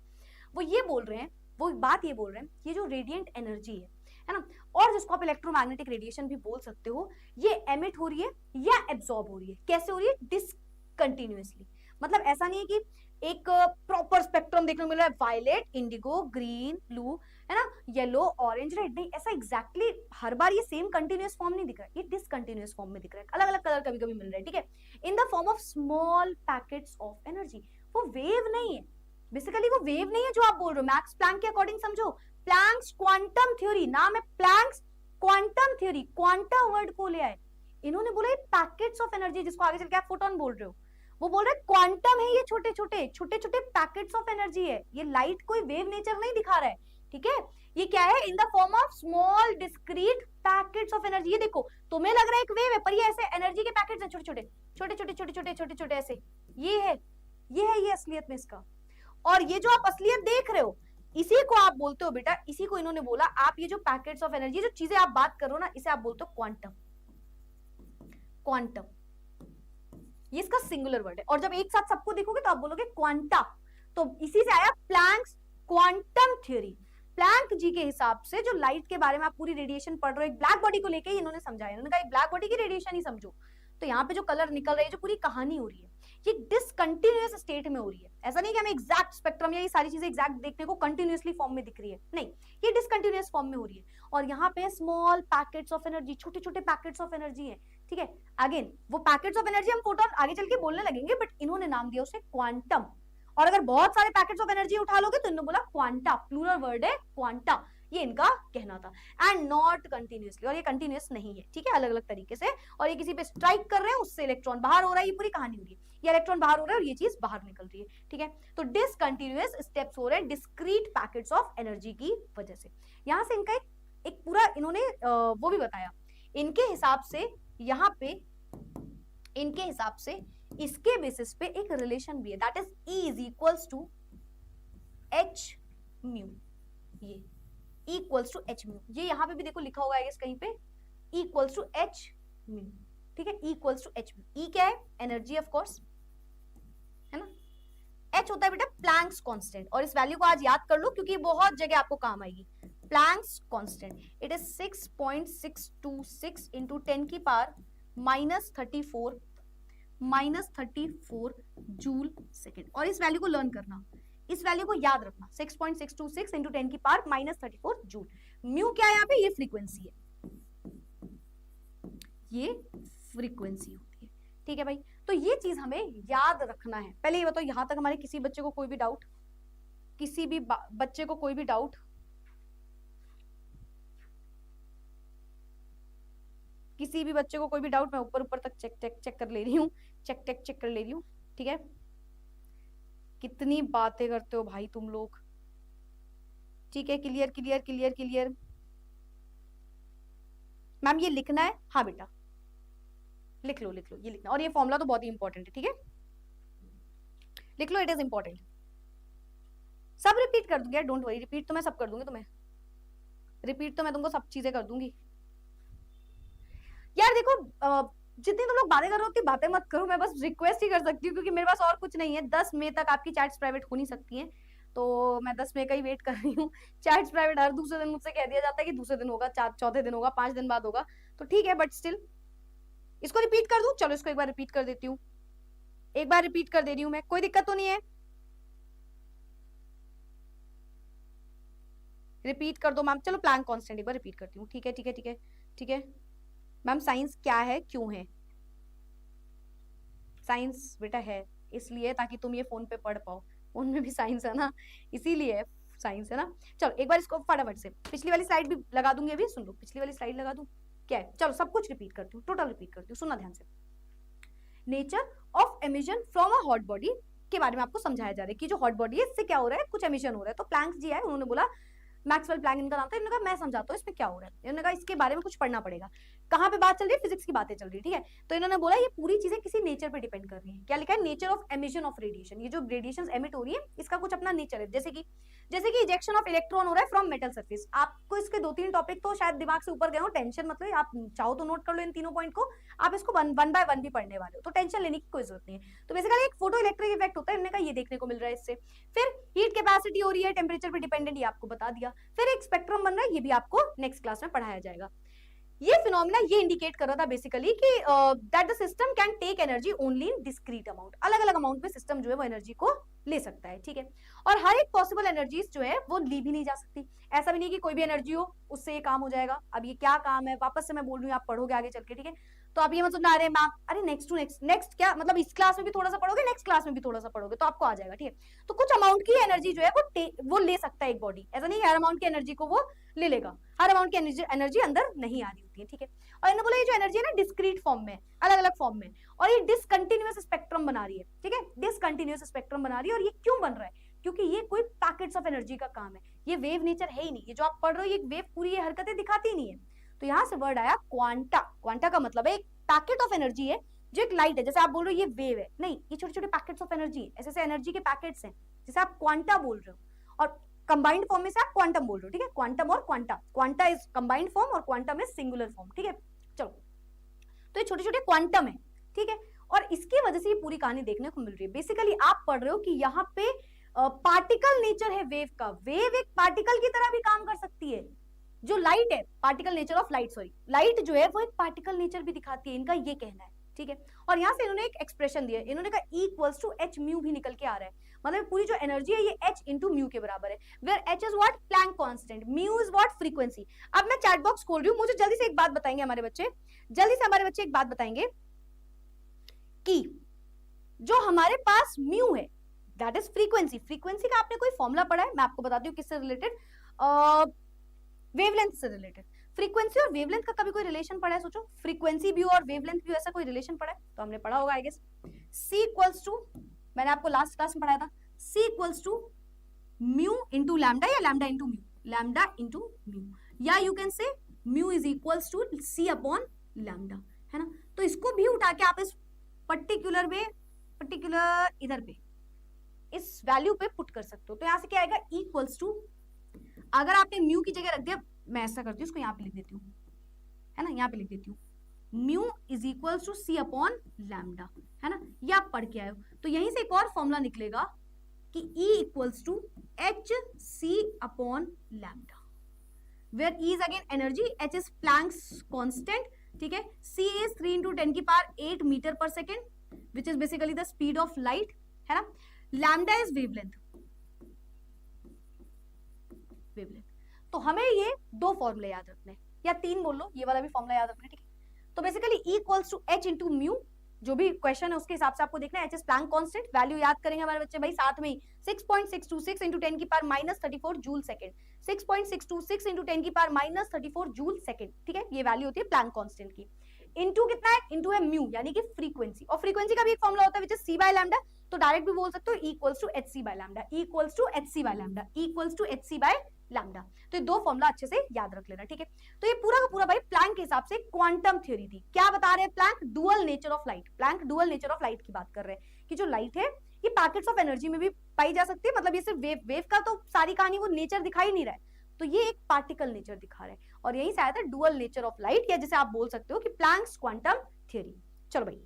वो ये बोल रहे हैं, वो बात ये बोल रहे हैं, ये जो रेडिएंट एनर्जी है ना, और जिसको आप इलेक्ट्रोमैग्नेटिक रेडिएशन भी बोल सकते हो, ये एमिट हो रही है या एब्जॉर्ब हो रही है, कैसे हो रही है, डिसकंटिन्यूअसली। मतलब ऐसा नहीं है कि एक प्रॉपर स्पेक्ट्रम देखने को मिल रहा है, वायलेट, इंडिगो, ग्रीन, ब्लू, है ना, येलो, ऑरेंज, रेड, नहीं, ऐसा एग्जैक्टली हर बार ये सेम कंटिन्यूअस फॉर्म नहीं दिख रहा है, ये डिसकंटिन्यूअस फॉर्म में दिख रहा है, अलग अलग कलर कभी कभी मिल रहा है, ठीक है, इन the form of small packets of energy. वो वेव नहीं है, बेसिकली वो वेव नहीं है जो आप बोल रहे हो, मैक्स प्लैंक के अकॉर्डिंग समझो, प्लैंक्स क्वांटम थ्योरी, नाम है Planck's quantum theory, quanta word को ले आए, इन्होंने बोला ये पैकेट्स ऑफ एनर्जी, जिसको आगे चल के आप फोटोन बोल रहे हो, वो बोल रहे क्वांटम है, ये छोटे छोटे पैकेट्स ऑफ एनर्जी है, ये लाइट कोई वेव नेचर नहीं दिखा रहा है, ठीक है, ये क्या है, इन the form of small discrete packets of energy. ये देखो, तुम्हें लग रहा है एक वेव है, पर ये ऐसे एनर्जी के पैकेट्स हैं, छोटे छोटे ऐसे, ये है ये असलियत में इसका। और ये जो आप असलियत देख रहे हो, इसी को आप बोलते हो बेटा, इसी को इन्होंने बोला, आप ये जो पैकेट्स ऑफ एनर्जी, जो चीजें आप बात करो ना, इसे आप बोलते हो क्वांटम, क्वांटम, ये इसका सिंगुलर वर्ड है। और जब एक साथ सबको देखोगे तो आप बोलोगे क्वांटा, तो इसी से आया प्लैंक्स क्वांटम थ्योरी। प्लैंक जी के हिसाब से जो लाइट के बारे में आप पूरी रेडिएशन पढ़ रहे हो, एक ब्लैक बॉडी को लेके ही इन्होंने समझाया, इन्होंने कहा ब्लैक बॉडी की रेडिएशन ही समझो, तो यहाँ पे जो कलर निकल रही है, जो पूरी कहानी हो रही है, ये डिसकंटिन्यूअस स्टेट में हो रही है। ऐसा नहीं कि हमें एग्जैक्ट स्पेक्ट्रम या ये सारी चीजें एग्जैक्ट देखने को कंटिन्यूअसली फॉर्म में दिख रही है, नहीं, ये डिसकंटिन्यूअस फॉर्म में हो रही है। और यहाँ पे स्मॉल पैकेट्स ऑफ एनर्जी, छोटे छोटे पैकेट्स ऑफ एनर्जी है, ठीक है। अगेन वो पैकेट्स ऑफ एनर्जी हम फोटोन आगे चल के बोलने लगेंगे, बट इन्होंने नाम दिया उसे क्वांटम। और अगर बहुत सारे पैकेट्स ऑफ एनर्जी उठा लोगे तो इन्होंने बोला क्वांटा, प्लूरल वर्ड है क्वांटा, ये इनका कहना था। एंड नॉट कंटिन्यूअसली, और ये कंटिन्यूअस नहीं है, ठीक है, अलग अलग तरीके से, और ये किसी पे स्ट्राइक कर रहे हैं, उससे इलेक्ट्रॉन बाहर हो रहा है, ये पूरी कहानी हो रही है, ये इलेक्ट्रॉन बाहर हो रहा है और ये चीज बाहर निकल रही है, ठीक है। तो डिसकंटिन्यूअस स्टेप्स हो रहे हैं डिस्क्रीट पैकेट्स ऑफ एनर्जी की वजह से। यहां से इनका एक पूरा इन्होंने वो भी बताया, इनके हिसाब से यहाँ पे, इनके हिसाब से इसके बेसिस पे एक रिलेशन भी है, that is E is equals to H mu, ये इक्वल्स टू H म्यू, ये यहाँ पे भी देखो लिखा होगा कहीं पे, इक्वल्स टू H म्यू, ठीक है, equals to H mu. E क्या है, एनर्जी ऑफ कोर्स, है ना, H होता है बेटा प्लैंक्स कांस्टेंट, और इस वैल्यू को आज याद कर लो क्योंकि बहुत जगह आपको काम आएगी। Planck's constant, it is 6.626 into 10 की पावर -34 जूल सेकेंड। और इस वैल्यू को लर्न करना, इस वैल्यू को याद रखना, 6.626 इंटू 10 की पावर -34 जूल। म्यू क्या है यहाँ पे, ये फ्रीक्वेंसी है, ये फ्रीक्वेंसी होती है, ठीक है भाई। तो ये चीज हमें याद रखना है। पहले ये बताओ, यहां तक हमारे किसी बच्चे को कोई भी डाउट, किसी भी बच्चे को कोई भी डाउट, किसी भी बच्चे को कोई भी डाउट, मैं ऊपर ऊपर तक चेक कर ले रही हूँ, चेक कर ले रही हूँ, ठीक है। कितनी बातें करते हो भाई तुम लोग, ठीक है, क्लियर। मैम ये लिखना है, हाँ बेटा लिख लो, ये लिखना, और ये फॉर्मूला तो बहुत ही इंपॉर्टेंट है, ठीक है, लिख लो, इट इज इंपॉर्टेंट। सब रिपीट कर दूंगी, डोंट वरी, रिपीट तो मैं सब कर दूंगी, तुम्हें रिपीट तो मैं तुमको सब चीजें कर दूंगी। यार देखो जितनी तुम लोग बातें कर रहे हो उतनी बातें मत करो, मैं बस रिक्वेस्ट ही कर सकती हूँ क्योंकि मेरे पास और कुछ नहीं है। 10 मई तक आपकी चैट्स प्राइवेट हो नहीं सकती हैं, तो मैं 10 मई का ही वेट कर रही हूँ। चैट्स प्राइवेट हर दूसरे दिन मुझसे कह दिया जाता है कि दूसरे दिन होगा, चौथे दिन होगा, 5 दिन बाद होगा, तो ठीक है, बट स्टिल इसको रिपीट कर दूं? चलो इसको एक बार रिपीट कर देती हूँ, एक बार रिपीट कर दे रही हूँ मैं, कोई दिक्कत तो नहीं है? रिपीट कर दो मैम। चलो प्लैंक कांस्टेंट एक बार रिपीट करती हूँ, ठीक है ठीक है ठीक है ठीक है। मैम साइंस क्या है, क्यों है? साइंस बेटा है इसलिए ताकि तुम ये फोन पे पढ़ पाओ, फोन में भी साइंस है ना, इसीलिए साइंस है ना। चलो एक बार इसको फटाफट से पिछली वाली स्लाइड भी लगा दूंगी, अभी सुन लो, पिछली वाली स्लाइड लगा दूं क्या है? चलो सब कुछ रिपीट करती हूँ, टोटल रिपीट करती हूँ, सुनना ध्यान से। Nature of emission from a hot body के बारे में आपको समझाया जा रहा है कि जो हॉट बॉडी है इससे क्या हो रहा है, कुछ एमिशन हो रहा है। तो प्लैंक जी है, उन्होंने बोला, मैक्सवेल प्लैंक इनका नाम था, इन्होंने कहा मैं समझाता हूँ इसमें क्या हो रहा है। इन्होंने कहा इसके बारे में कुछ पढ़ना पड़ेगा। कहाँ पे बात चल रही है? फिजिक्स की बातें चल रही है, ठीक है। तो इन्होंने बोला ये पूरी चीजें किसी नेचर पे डिपेंड कर रही है। क्या लिखा है? Nature of emission of radiation, ये जो रेडिएशन एमिट हो रही है इसका कुछ अपना नेचर है। जैसे कि इजेक्शन ऑफ इलेक्ट्रॉन हो रहा है फ्रॉम मेटल सरफेस। आपको इसके 2-3 टॉपिक तो शायद दिमाग से ऊपर गए हो, टेंशन मतलब आप चाहो तो नोट कर लो इन तीनों पॉइंट को, आप इसको वन बाय वन भी पढ़ने वाले हो, तो टेंशन लेने की कोई जरूरत नहीं है। तो बेसिकली एक फोटो इलेक्ट्रिक इफेक्ट होता है, इन्होंने कहा ये देखने को मिल रहा है इससे। फिर हीट कैपेसिटी हो रही है, टेम्परेचर पे डिपेंडेंट, ये आपको बता दिया। फिर एक स्पेक्ट्रम बन रहा है, ये भी आपको नेक्स्ट क्लास में पढ़ाया जाएगा। ये फिनोमिना ये इंडिकेट कर रहा था बेसिकली कि that the system can take energy only in discrete amount, अलग अलग अमाउंट में सिस्टम जो है वो एनर्जी को ले सकता है, ठीक है। और हर एक पॉसिबल एनर्जीज जो है वो ली भी नहीं जा सकती। ऐसा भी नहीं कि कोई भी एनर्जी हो उससे ये काम हो जाएगा। अब ये क्या काम है वापस से मैं बोल रही हूँ, आप पढ़ोगे आगे चल के, ठीक है। तो आप ये मत सोचना अरे मैम, अरे नेक्स्ट टू नेक्स्ट क्या मतलब, इस क्लास में भी थोड़ा सा पढ़ोगे, नेक्स्ट क्लास में भी थोड़ा सा पढ़ोगे तो आपको आ जाएगा, ठीक है। तो कुछ अमाउंट की एनर्जी जो है वो ले सकता है एक बॉडी, ऐसा नहीं हर अमाउंट की एनर्जी को वो ले लेगा, हर अमाउंट की एनर्जी अंदर नहीं आ रही होती है, ठीक है। और इन्होंने बोला ये जो एनर्जी है ना डिस्क्रीट फॉर्म में, अलग अलग फॉर्म में, और ये डिसकंटिन्यूअस स्पेक्ट्रम बना रही है, ठीक है। डिसकंटिन्यूअस स्पेक्ट्रम बना रही है, और ये क्यों बन रहा है? क्योंकि ये कोई पैकेट्स ऑफ एनर्जी का काम है, ये वेव नेचर है ही नहीं। ये जो आप पढ़ रहे हो ये वेव पूरी ये हरकतें दिखाती नहीं है। तो यहाँ से वर्ड आया क्वांटा। क्वांटा का मतलब है एक पैकेट ऑफ एनर्जी है जो एक लाइट है। जैसे आप बोल रहे हो ये वेव है, नहीं, ये छोटे छोटे पैकेट्स ऑफ एनर्जी है, ऐसे एनर्जी के पैकेट्स हैं, जैसे आप क्वांटा बोल रहे हो, और कंबाइंड फॉर्म में से आप क्वांटम बोल रहे हो, ठीक है। क्वांटम और quanta, quanta is combined form और क्वांटम इज सिंगुलर फॉर्म, ठीक है। चलो, तो ये छोटे छोटे क्वांटम है, ठीक है। और इसकी वजह से ये पूरी कहानी देखने को मिल रही है। बेसिकली आप पढ़ रहे हो कि यहाँ पे पार्टिकल नेचर है वेव का, वेव एक पार्टिकल की तरह भी काम कर सकती है। जो लाइट है, particle nature of light, sorry, light जो है वो एक पार्टिकल नेचर भी दिखाती है, इनका ये कहना है, ठीक है। और यहाँ से इन्होंने एक एक्सप्रेशन दिया, इन्होंने कहा E equals to H mu भी निकल के आ रहा है, मतलब पूरी जो एनर्जी है ये H इंटू म्यू के बराबर है, where H is what? Planck constant, mu is what? Frequency. अब मैं चैट बॉक्स खोल रही हूँ, मुझे जल्दी से एक बात बताएंगे हमारे बच्चे, जल्दी से हमारे बच्चे एक बात बताएंगे कि जो हमारे पास म्यू है दैट इज फ्रीक्वेंसी। फ्रीक्वेंसी का आपने कोई फॉर्मूला पढ़ा है? मैं आपको बताती हूँ किससे रिलेटेड, वेवलेंथ से रिलेटेड। फ्रीक्वेंसी और वेवलेंथ का कभी कोई रिलेशन पढ़ा है? सोचो, फ्रीक्वेंसी भी और वेवलेंथ भी ऐसा कोई रिलेशन पढ़ा है? तो हमने पढ़ा होगा I guess. C equals to, मैंने आपको लास्ट क्लास में पढ़ाया था, C equals to mu into lambda या lambda into mu, lambda into mu, या you can say mu is equals to C upon lambda, है ना। तो इसको भी उठा के आप इस पर्टिकुलर इधर पे इस वैल्यू पे पुट कर सकते हो। तो यहाँ से क्या आएगा? इक्वल्स टू, अगर आपने म्यू की जगह रख दिया, मैं ऐसा करती हूँ, इसको यहाँ पे लिख देती हूँ, है ना, यहाँ पे लिख देती हूँ, mu is equals to C upon lambda, है ना। ये आप पढ़ के आए हो, तो यहीं से एक और फॉर्मूला निकलेगा कि E equals to H C upon lambda, where E is again energy, H is Planck's constant, ठीक है। C इज 3 into 10 की power 8 metre per second, which is basically the speed of light, है ना। लैम्डा is wavelength, wavelength. तो हमें ये दो फॉर्मूले याद रखने, या 3 बोल लो, ये वाला भी फॉर्मूला याद रखना, ठीक है। तो basically E equals to H into mu, जो भी क्वेश्चन है उसके हिसाब से आपको देखना है। H is Planck constant, value याद करेंगे हमारे बच्चे भाई साथ में ही, 6.626 इंटू 10 की power minus 34 joule second, 6.626 into 10 की पावर माइनस 34 जूल सेकेंड, ठीक है। ये वैल्यू होती है प्लैंक कांस्टेंट की। इंटू कितना है? इंटू है म्यू, यानी कि फ्रीक्वेंसी, और फ्रीक्वेंसी का भी एक फॉर्मूला होता है which is C by lambda, तो डायरेक्ट भी बोल सकते हो E equals to HC by lambda, E equals to HC by lambda, E equals to HC by lambda. तो ये दो फॉर्मूला अच्छे से याद रख लेना, ठीक है। तो ये पूरा का पूरा भाई प्लैंक के हिसाब से क्वांटम थ्योरी थी। क्या बता रहे हैं Planck? Dual nature of light, Planck dual nature of light की बात कर रहे हैं कि जो लाइट है ये पैकेट्स ऑफ एनर्जी में भी पाई जा सकती है, मतलब ये सिर्फ वेव का तो सारी कहानी वो नेचर दिखाई नहीं रहा है, तो ये एक पार्टिकल नेचर दिखा रहा है, और यही शायद है डुअल नेचर ऑफ लाइट, या जैसे आप बोल सकते हो कि प्लैंक्स क्वांटम थ्योरी। चलो भाई,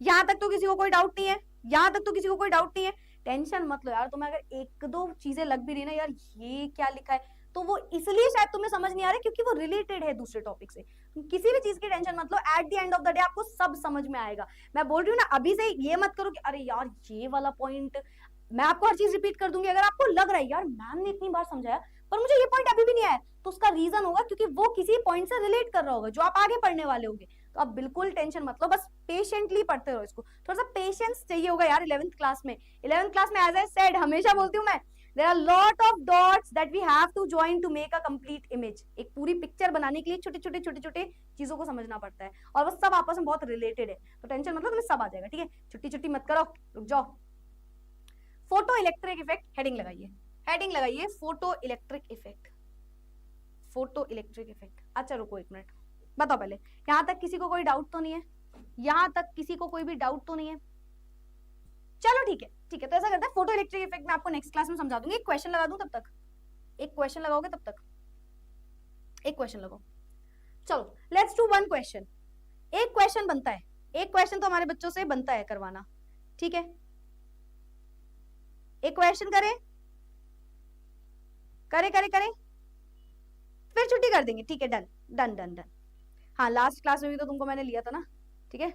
यहां तक तो किसी को कोई डाउट नहीं है, यहां तक तो किसी को कोई डाउट नहीं है। टेंशन मत लो यार, तुम्हें अगर एक दो चीजें लग भी रही ना यार ये क्या लिखा है, तो वो इसलिए शायद तुम्हें समझ नहीं आ रहा क्योंकि वो रिलेटेड है दूसरे टॉपिक से। किसी भी चीज की टेंशन मत लो, at the end of the day आपको सब समझ में आएगा। मैं बोल रही हूँ ना, अभी से ये मत करो कि अरे यार ये वाला पॉइंट, मैं आपको हर चीज रिपीट कर दूंगी। अगर आपको लग रहा है यार मैम ने इतनी बार समझाया पर मुझे ये पॉइंट अभी भी नहीं आया, तो उसका रीजन होगा क्योंकि वो किसी पॉइंट से रिलेट कर रहा होगा जो आप आगे पढ़ने वाले होंगे। तो आप बिल्कुल टेंशन मत लो, बस पेशेंटली पढ़ते रहो इसको। थोड़ा सा पेशेंस चाहिए होगा यार 11th क्लास में। 11th क्लास में एज आई सेड, हमेशा बोलती हूँ मैं, there are lot of dots that we have to join to make a complete image. एक पूरी पिक्चर बनाने के लिए छोटे छोटे चीजों को समझना पड़ता है, और वो सब आपस में बहुत रिलेटेड है। तो टेंशन मतलब तुम्हें सब आ जाएगा, ठीक है। छुट्टी मत करो, रुक जाओ। फोटो इलेक्ट्रिक इफेक्ट, हेडिंग लगाइए, हेडिंग लगाइए, photo electric effect, photo electric effect. अच्छा रुको एक मिनट, बताओ पहले यहां तक किसी को कोई डाउट तो नहीं है? यहां तक किसी को कोई भी डाउट तो नहीं है? चलो ठीक है, ठीक है। तो ऐसा करते हैं, फोटो इलेक्ट्रिक इफेक्ट मैं आपको नेक्स्ट क्लास में समझा दूंगी। एक क्वेश्चन लगा दूं तब तक, एक क्वेश्चन लगाओगे तब तक, एक क्वेश्चन लगाओ। चलो लेट्स डू वन क्वेश्चन। एक क्वेश्चन बनता है, एक क्वेश्चन तो हमारे बच्चों से बनता है करवाना, ठीक है। एक क्वेश्चन करें, करे करे करे, फिर छुट्टी कर देंगे, ठीक है। Done done done done. हाँ लास्ट क्लास में भी तो तुमको मैंने लिया था ना, ठीक है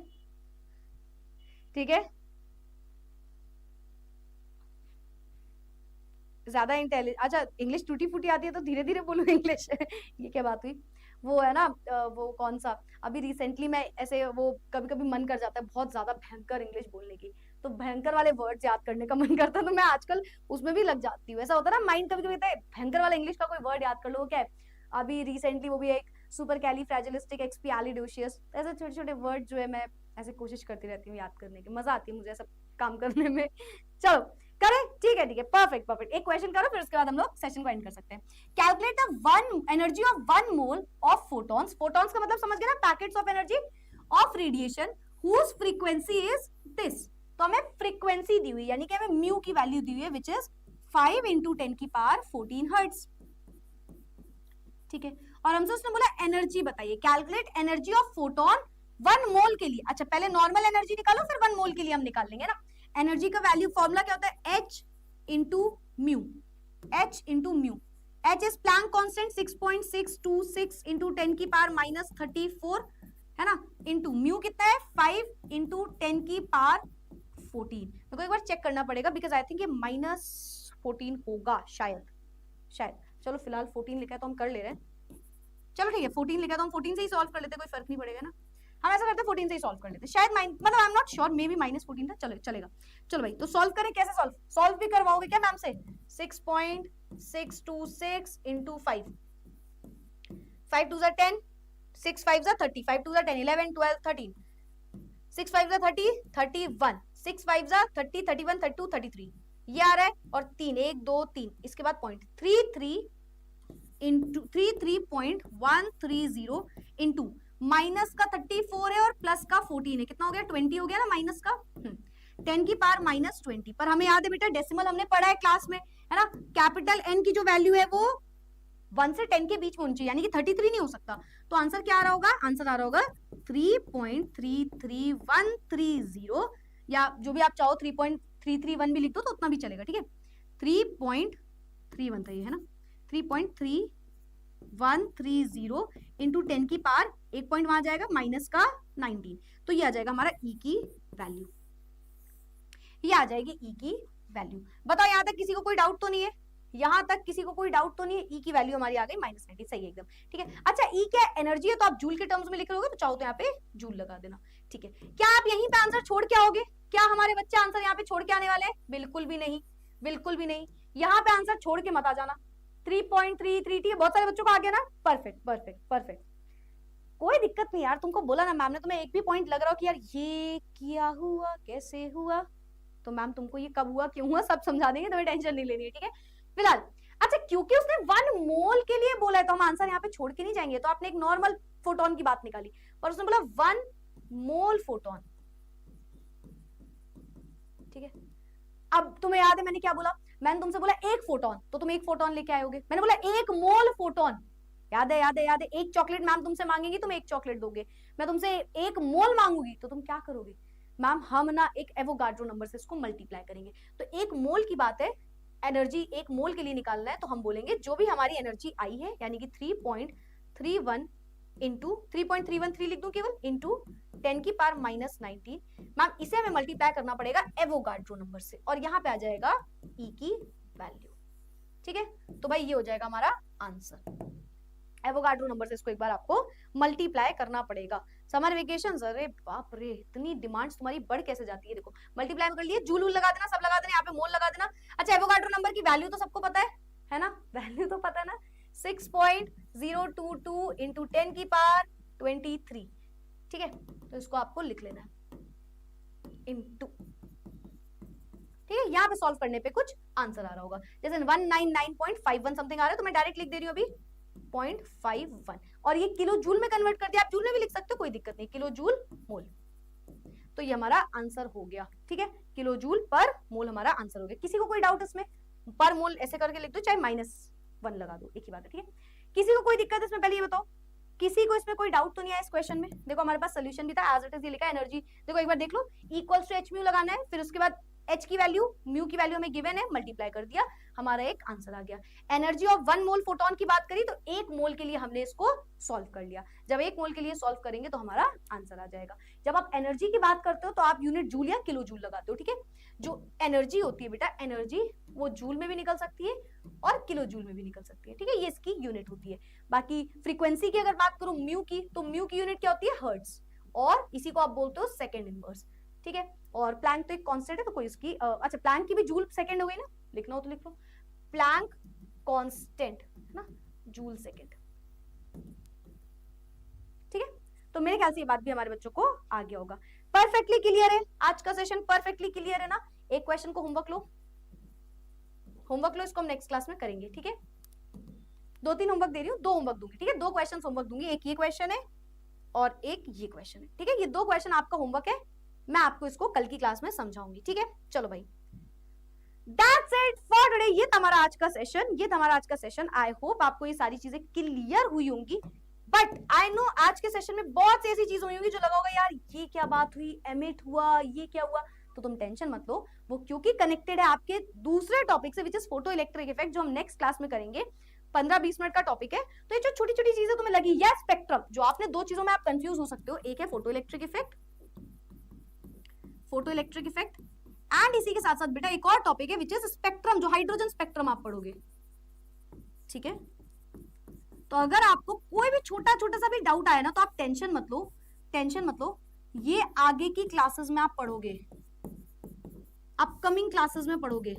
ठीक है। ज्यादा इंटेलिजेंट, अच्छा इंग्लिश टूटी फूटी आती है तो धीरे धीरे बोलो इंग्लिश। ये क्या बात हुई? वो है ना वो कौन सा, अभी रिसेंटली मैं ऐसे वो कभी कभी मन कर जाता है बहुत ज्यादा भयंकर इंग्लिश बोलने की, तो भयंकर वाले वर्ड्स याद करने का मन करता है, तो मैं आजकल उसमें भी लग जाती हूँ। ऐसा होता है ना माइंड कभी कभी भयंकर वाला इंग्लिश का कोई वर्ड याद कर लो, क्या है अभी रिसेंटली वो भी एक सुपर कैलीफ्रैजिलिस्टिक एक्सपियालिडोशियस, ऐसे छोटे छोटे वर्ड जो है मैं ऐसे कोशिश करती रहती हूँ याद करने की, मजा आती है मुझे ऐसा काम करने में। चलो करें, ठीक है परफेक्ट परफेक्ट। एक क्वेश्चन करो फिर उसके बाद हम लोग सेशन को एंड कर सकते हैं। Calculate the one energy of 1 mole of photons, photons का मतलब समझ गए ना, packets of energy of radiation whose frequency is this. तो हमें फ्रीक्वेंसी दी हुई, यानी कि हमें म्यू की वैल्यू दी हुई है विच इज 5 × 10⁻14 हर्ट्ज, ठीक है। और हमसे उसने बोला एनर्जी बताइए, कैलकुलेट एनर्जी ऑफ फोटोन 1 मोल के लिए। अच्छा पहले नॉर्मल एनर्जी निकालो, फिर 1 मोल के लिए हम निकाल लेंगे ना। एनर्जी का वैल्यू फॉर्मूला क्या होता है, H into mu, H into mu. H is Planck constant 6.626 into 10⁻34 है ना, इंटू म्यू कितना है 5 इंटू 10⁻14। मेरे को एक बार चेक करना पड़ेगा बिकॉज आई थिंक ये -14 होगा शायद, शायद। चलो फिलहाल 14 लिखा है तो हम कर ले रहे हैं, चलो ठीक है 14 लिखा है तो हम 14 से ही सॉल्व कर लेते हैं, कोई फर्क नहीं पड़ेगा ना। हम ऐसा करते हैं 14 से ही सॉल्व कर लेते हैं, शायद मतलब I am not sure, may be -14 था, चलो चलेगा। चलो भाई तो सॉल्व करें, कैसे सॉल्व भी करवाओगे क्या मैम से? 6.626 इंटू 5, 5 2 10, 6 5 30, 5 2 10, 11 12 13, 6 5 30, 31, 6 5 30, 31 32 33, ये आ रहा है, और 3 1 2 3, इसके बाद पॉइंट 33 इंटू 33.130 इंटू माइनस का 34 है और प्लस का 14 है, कितना हो गया 20 हो गया ना, माइनस का 10⁻20। पर हमें याद है बेटा डेसिमल हमने पढ़ा है क्लास में, है ना। कैपिटल N की जो वैल्यू है वो 1 से 10 के बीच में होनी चाहिए, यानी कि 33 नहीं हो सकता। तो आंसर क्या आ रहा होगा, आंसर आ रहा होगा 3.33130, या जो भी आप चाहो 3.331 भी लिख दो तो उतना भी चलेगा, ठीक है। 3.31 था ये, है ना, 3.3130 इंटू 10⁻, एक पॉइंट वहां जाएगा माइनस का 19, तो ये आ जाएगा हमारा E की वैल्यू, ये आ जाएगी E की वैल्यू। बताओ यहाँ तक किसी को कोई डाउट तो नहीं है? यहाँ तक किसी को कोई डाउट तो नहीं है? E की वैल्यू हमारी आ गई -19, सही है एकदम, ठीक है। अच्छा E क्या एनर्जी है, तो आप जूल के टर्म्स में लिख रहे होगे, तो चाहो तो यहाँ पे जूल लगा देना, ठीक है। क्या आप यहीं पे आंसर छोड़ के आओगे? क्या हमारे बच्चे आंसर यहाँ पे छोड़ के आने वाले हैं? बिल्कुल भी नहीं, बिल्कुल भी नहीं। यहाँ पे आंसर छोड़ के मत आ जाना। 3.33, बहुत सारे बच्चों को आ गया ना, परफेक्ट परफेक्ट परफेक्ट, कोई दिक्कत नहीं यार। तुमको बोला ना मैम ने, तुम्हें एक भी पॉइंट लग रहा हो कि यार ये क्या हुआ, कैसे हुआ, तो मैम तुमको ये कब हुआ, क्यों हुआ, सब समझा देंगे, तुम्हें टेंशन नहीं लेनी है, ठीक है फिलहाल। अच्छा क्योंकि उसने 1 मोल के लिए बोला है तो हम आंसर यहाँ पे छोड़ के नहीं जाएंगे, तो आपने एक नॉर्मल फोटोन की बात निकाली और उसने बोला 1 मोल फोटोन, ठीक है। अब तुम्हें याद है मैंने क्या बोला, मैंने तुमसे बोला एक फोटोन, तो तुम एक फोटोन लेके आयोगे। मैंने बोला एक मोल फोटोन, याद है याद है याद है। एक चॉकलेट मैम तुमसे मांगेगी, तुम एक चॉकलेट दोगे। मैं तुमसे एक मोल मांगूंगी तो तुम क्या करोगे? मैम हम ना एक एवोगाड्रो नंबर से इसको मल्टीप्लाई करेंगे। तो एक मोल की बात है, एनर्जी एक मोल के लिए निकालना है, तो हम बोलेंगे जो भी हमारी एनर्जी आई है, यानी कि 3.31 इंटू 3.313 लिख दूं केवल, इंटू 10 की पावर माइनस 19। मैम इसे हमें मल्टीप्लाई करना पड़ेगा एवोगाड्रो नंबर से, और यहाँ पे आ जाएगा ई की वैल्यू। ठीक है, तो भाई ये हो जाएगा हमारा आंसर। एवोगाड्रो नंबर से इसको एक बार आपको मल्टीप्लाई करना पड़ेगा। समर वेकेशन, अरे बाप रे, इतनी डिमांड्स तुम्हारी बढ़ कैसे जाती है। देखो मल्टीप्लाई कर लिए, जूल लगा देना, सब लगा देना, यहाँ पे मोल लगा देना। अच्छा एवोगाड्रो नंबर की वैल्यू तो सबको पता है ना, वैल्यू तो पता है ना, 6.022 इंटू 10 की पावर 23। ठीक है, तो इसको आपको लिख लेना है इंटू। ठीक है, यहाँ पे सॉल्व करने पे कुछ आंसर आ रहा होगा, जैसे 199.51 समथिंग आ रहा है, तो मैं डायरेक्ट लिख दे रही हूँ अभी 0.51, और ये किलो जूल में कन्वर्ट कर दिया। आप जूल में भी लिख सकते हो, कोई दिक्कत नहीं, किलो जूल मोल। तो ये हमारा आंसर हो गया। ठीक है, किलो जूल पर मोल हमारा आंसर हो गया। किसी को कोई डाउट इसमें? पर मोल ऐसे करके लिख दो, चाहे -1 लगा दो, एक ही बात है। ठीक है, किसी को कोई दिक्कत इसमें? पहले ये बताओ, किसी को इसमें कोई डाउट तो नहीं आया इस क्वेश्चन में? देखो हमारे पास सोल्यूशन भी था, एज इट इज ये लिखा है एनर्जी। देखो एक बार देख लो, इक्वल्स टू एच म्यू लगाना है, फिर उसके बाद एच की वैल्यू, म्यू की वैल्यू हमें गिवन है, मल्टीप्लाई कर दिया, हमारा एक आंसर आ गया। एनर्जी ऑफ 1 मोल फोटोन की बात करी तो 1 मोल के लिए हमने इसको सॉल्व कर लिया। जब 1 मोल के लिए सॉल्व करेंगे तो हमारा आंसर आ जाएगा। जब आप एनर्जी की बात करते हो तो आप यूनिट जूल या किलो जूल लगाते हो। ठीक है, जो एनर्जी होती है बेटा, एनर्जी वो जूल में भी निकल सकती है और किलो जूल में भी निकल सकती है। ठीक है, ये इसकी यूनिट होती है। बाकी फ्रीक्वेंसी की अगर बात करूं म्यू की, तो म्यू की यूनिट क्या होती है? हर्ट्ज, और इसी को आप बोलते हो सेकेंड इनवर्स। ठीक है, और प्लैंक तो एक कांस्टेंट है, तो कोई इसकी अच्छा प्लैंक की भी जूल सेकंड हो गई ना, लिखना हो तो लिख लो, प्लैंक कांस्टेंट है ना, जूल सेकंड। ठीक है, तो मेरे ख्याल से ये बात भी हमारे बच्चों को आ गया होगा। परफेक्टली क्लियर है आज का सेशन? परफेक्टली क्लियर है ना? एक क्वेश्चन को होमवर्क लो, होमवर्क लो, इसको हम नेक्स्ट क्लास में करेंगे। ठीक है, 2-3 होमवर्क दे रही हूँ, 2 होमवर्क दूंगी। ठीक है, 2 क्वेश्चन होमवर्क दूंगी, एक ये क्वेश्चन है और एक ये क्वेश्चन है। ठीक है, ये 2 क्वेश्चन आपका होमवर्क है, मैं आपको इसको कल की क्लास में समझाऊंगी। ठीक है, चलो भाई, That's it for today। ये था हमारा आज का सेशन, ये था हमारा आज का सेशन। आई होप आपको ये सारी चीजें क्लियर हुई होंगी, बट आई नो आज के सेशन में बहुत सी ऐसी चीज हुई होंगी जो लगा होगा यार ये क्या बात हुई, एमिट हुआ, ये क्या हुआ। तो तुम टेंशन मत लो, वो क्योंकि कनेक्टेड है आपके दूसरे टॉपिक से, which is photo electric effect, जो हम नेक्स्ट क्लास में करेंगे। 15-20 मिनट का टॉपिक है। तो ये जो छोटी छोटी चीजें तुम्हें लगी, या स्पेक्ट्रम, जो आपने 2 चीजों में आप कंफ्यूज हो सकते हो, एक है photo electric effect, photo electric effect, and इसी के साथ साथ बेटा एक और टॉपिक है विच इज स्पेक्ट्रम, जो हाइड्रोजन स्पेक्ट्रम आप पढ़ोगे। ठीक है, तो अगर आपको कोई भी छोटा छोटा सा भी डाउट आया ना, तो आप टेंशन मत लो, टेंशन मत लो, ये आगे की क्लासेस में आप पढ़ोगे, अपकमिंग क्लासेस में पढ़ोगे।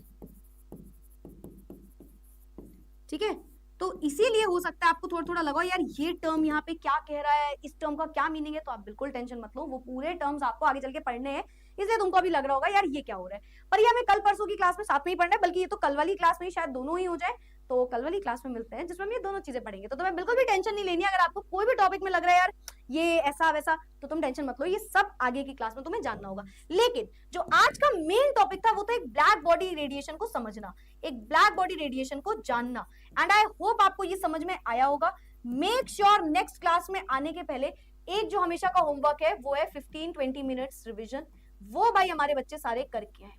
ठीक है, तो इसीलिए हो सकता है आपको थोड़ा थोड़ा लगा यार ये टर्म यहाँ पे क्या कह रहा है, इस टर्म का क्या मीनिंग है। तो आप बिल्कुल टेंशन मत लो, वो पूरे टर्म्स आपको आगे चल के पढ़ने हैं, इसलिए तुमको अभी लग रहा होगा यार ये क्या हो रहा है, पर ये हमें कल परसों की क्लास में साथ में ही पढ़ना है। बल्कि ये तो कल वाली क्लास में ही शायद दोनों ही हो जाए, तो कल वाली क्लास में मिलते हैं जिसमें हम ये दोनों चीजें पढ़ेंगे। तो तुम्हें बिल्कुल भी टेंशन नहीं लेनी है। अगर आपको कोई भी टॉपिक में लग रहा है यार ये ऐसा वैसा, तो तुम टेंशन मत लो, ये सब आगे की क्लास में तुम्हें जानना होगा। लेकिन जो आज का मेन टॉपिक था वो था एक ब्लैक बॉडी रेडिएशन को समझना, एक ब्लैक बॉडी रेडिएशन को जानना। एंड आई होप आपको ये समझ में आया होगा। मेक श्योर नेक्स्ट क्लास में आने के पहले एक जो हमेशा का होमवर्क है वो है 15-20 मिनट्स रिविजन, वो भाई हमारे बच्चे सारे करके आए।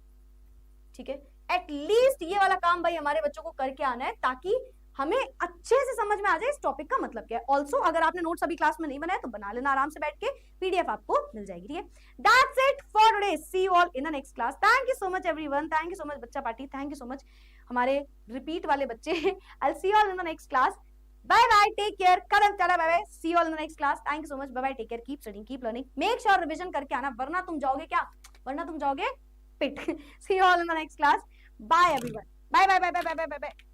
ठीक है, एटलीस्ट ये वाला काम भाई हमारे बच्चों को करके आना है, ताकि हमें अच्छे से समझ में आ जाए इस टॉपिक का मतलब क्या है। ऑल्सो अगर आपने नोट्स अभी क्लास में नहीं बनाया तो बना लेना आराम से बैठ के, पीडीएफ आपको मिल जाएगी। ठीक है, that's it for today, see you all in the next class. Thank you so much everyone, thank you so much बच्चा party, thank you so much हमारे रिपीट वाले बच्चे। I will see you all in the next class, bye bye, take care, कदम चला, bye bye, see you all in the next class, thank you so much, bye bye, take care, keep studying, keep learning, make sure revision करके आना, वरना तुम जाओगे क्या, वरना तुम जाओगे पिट। See you all in the next class, bye everyone, bye bye bye bye bye bye bye.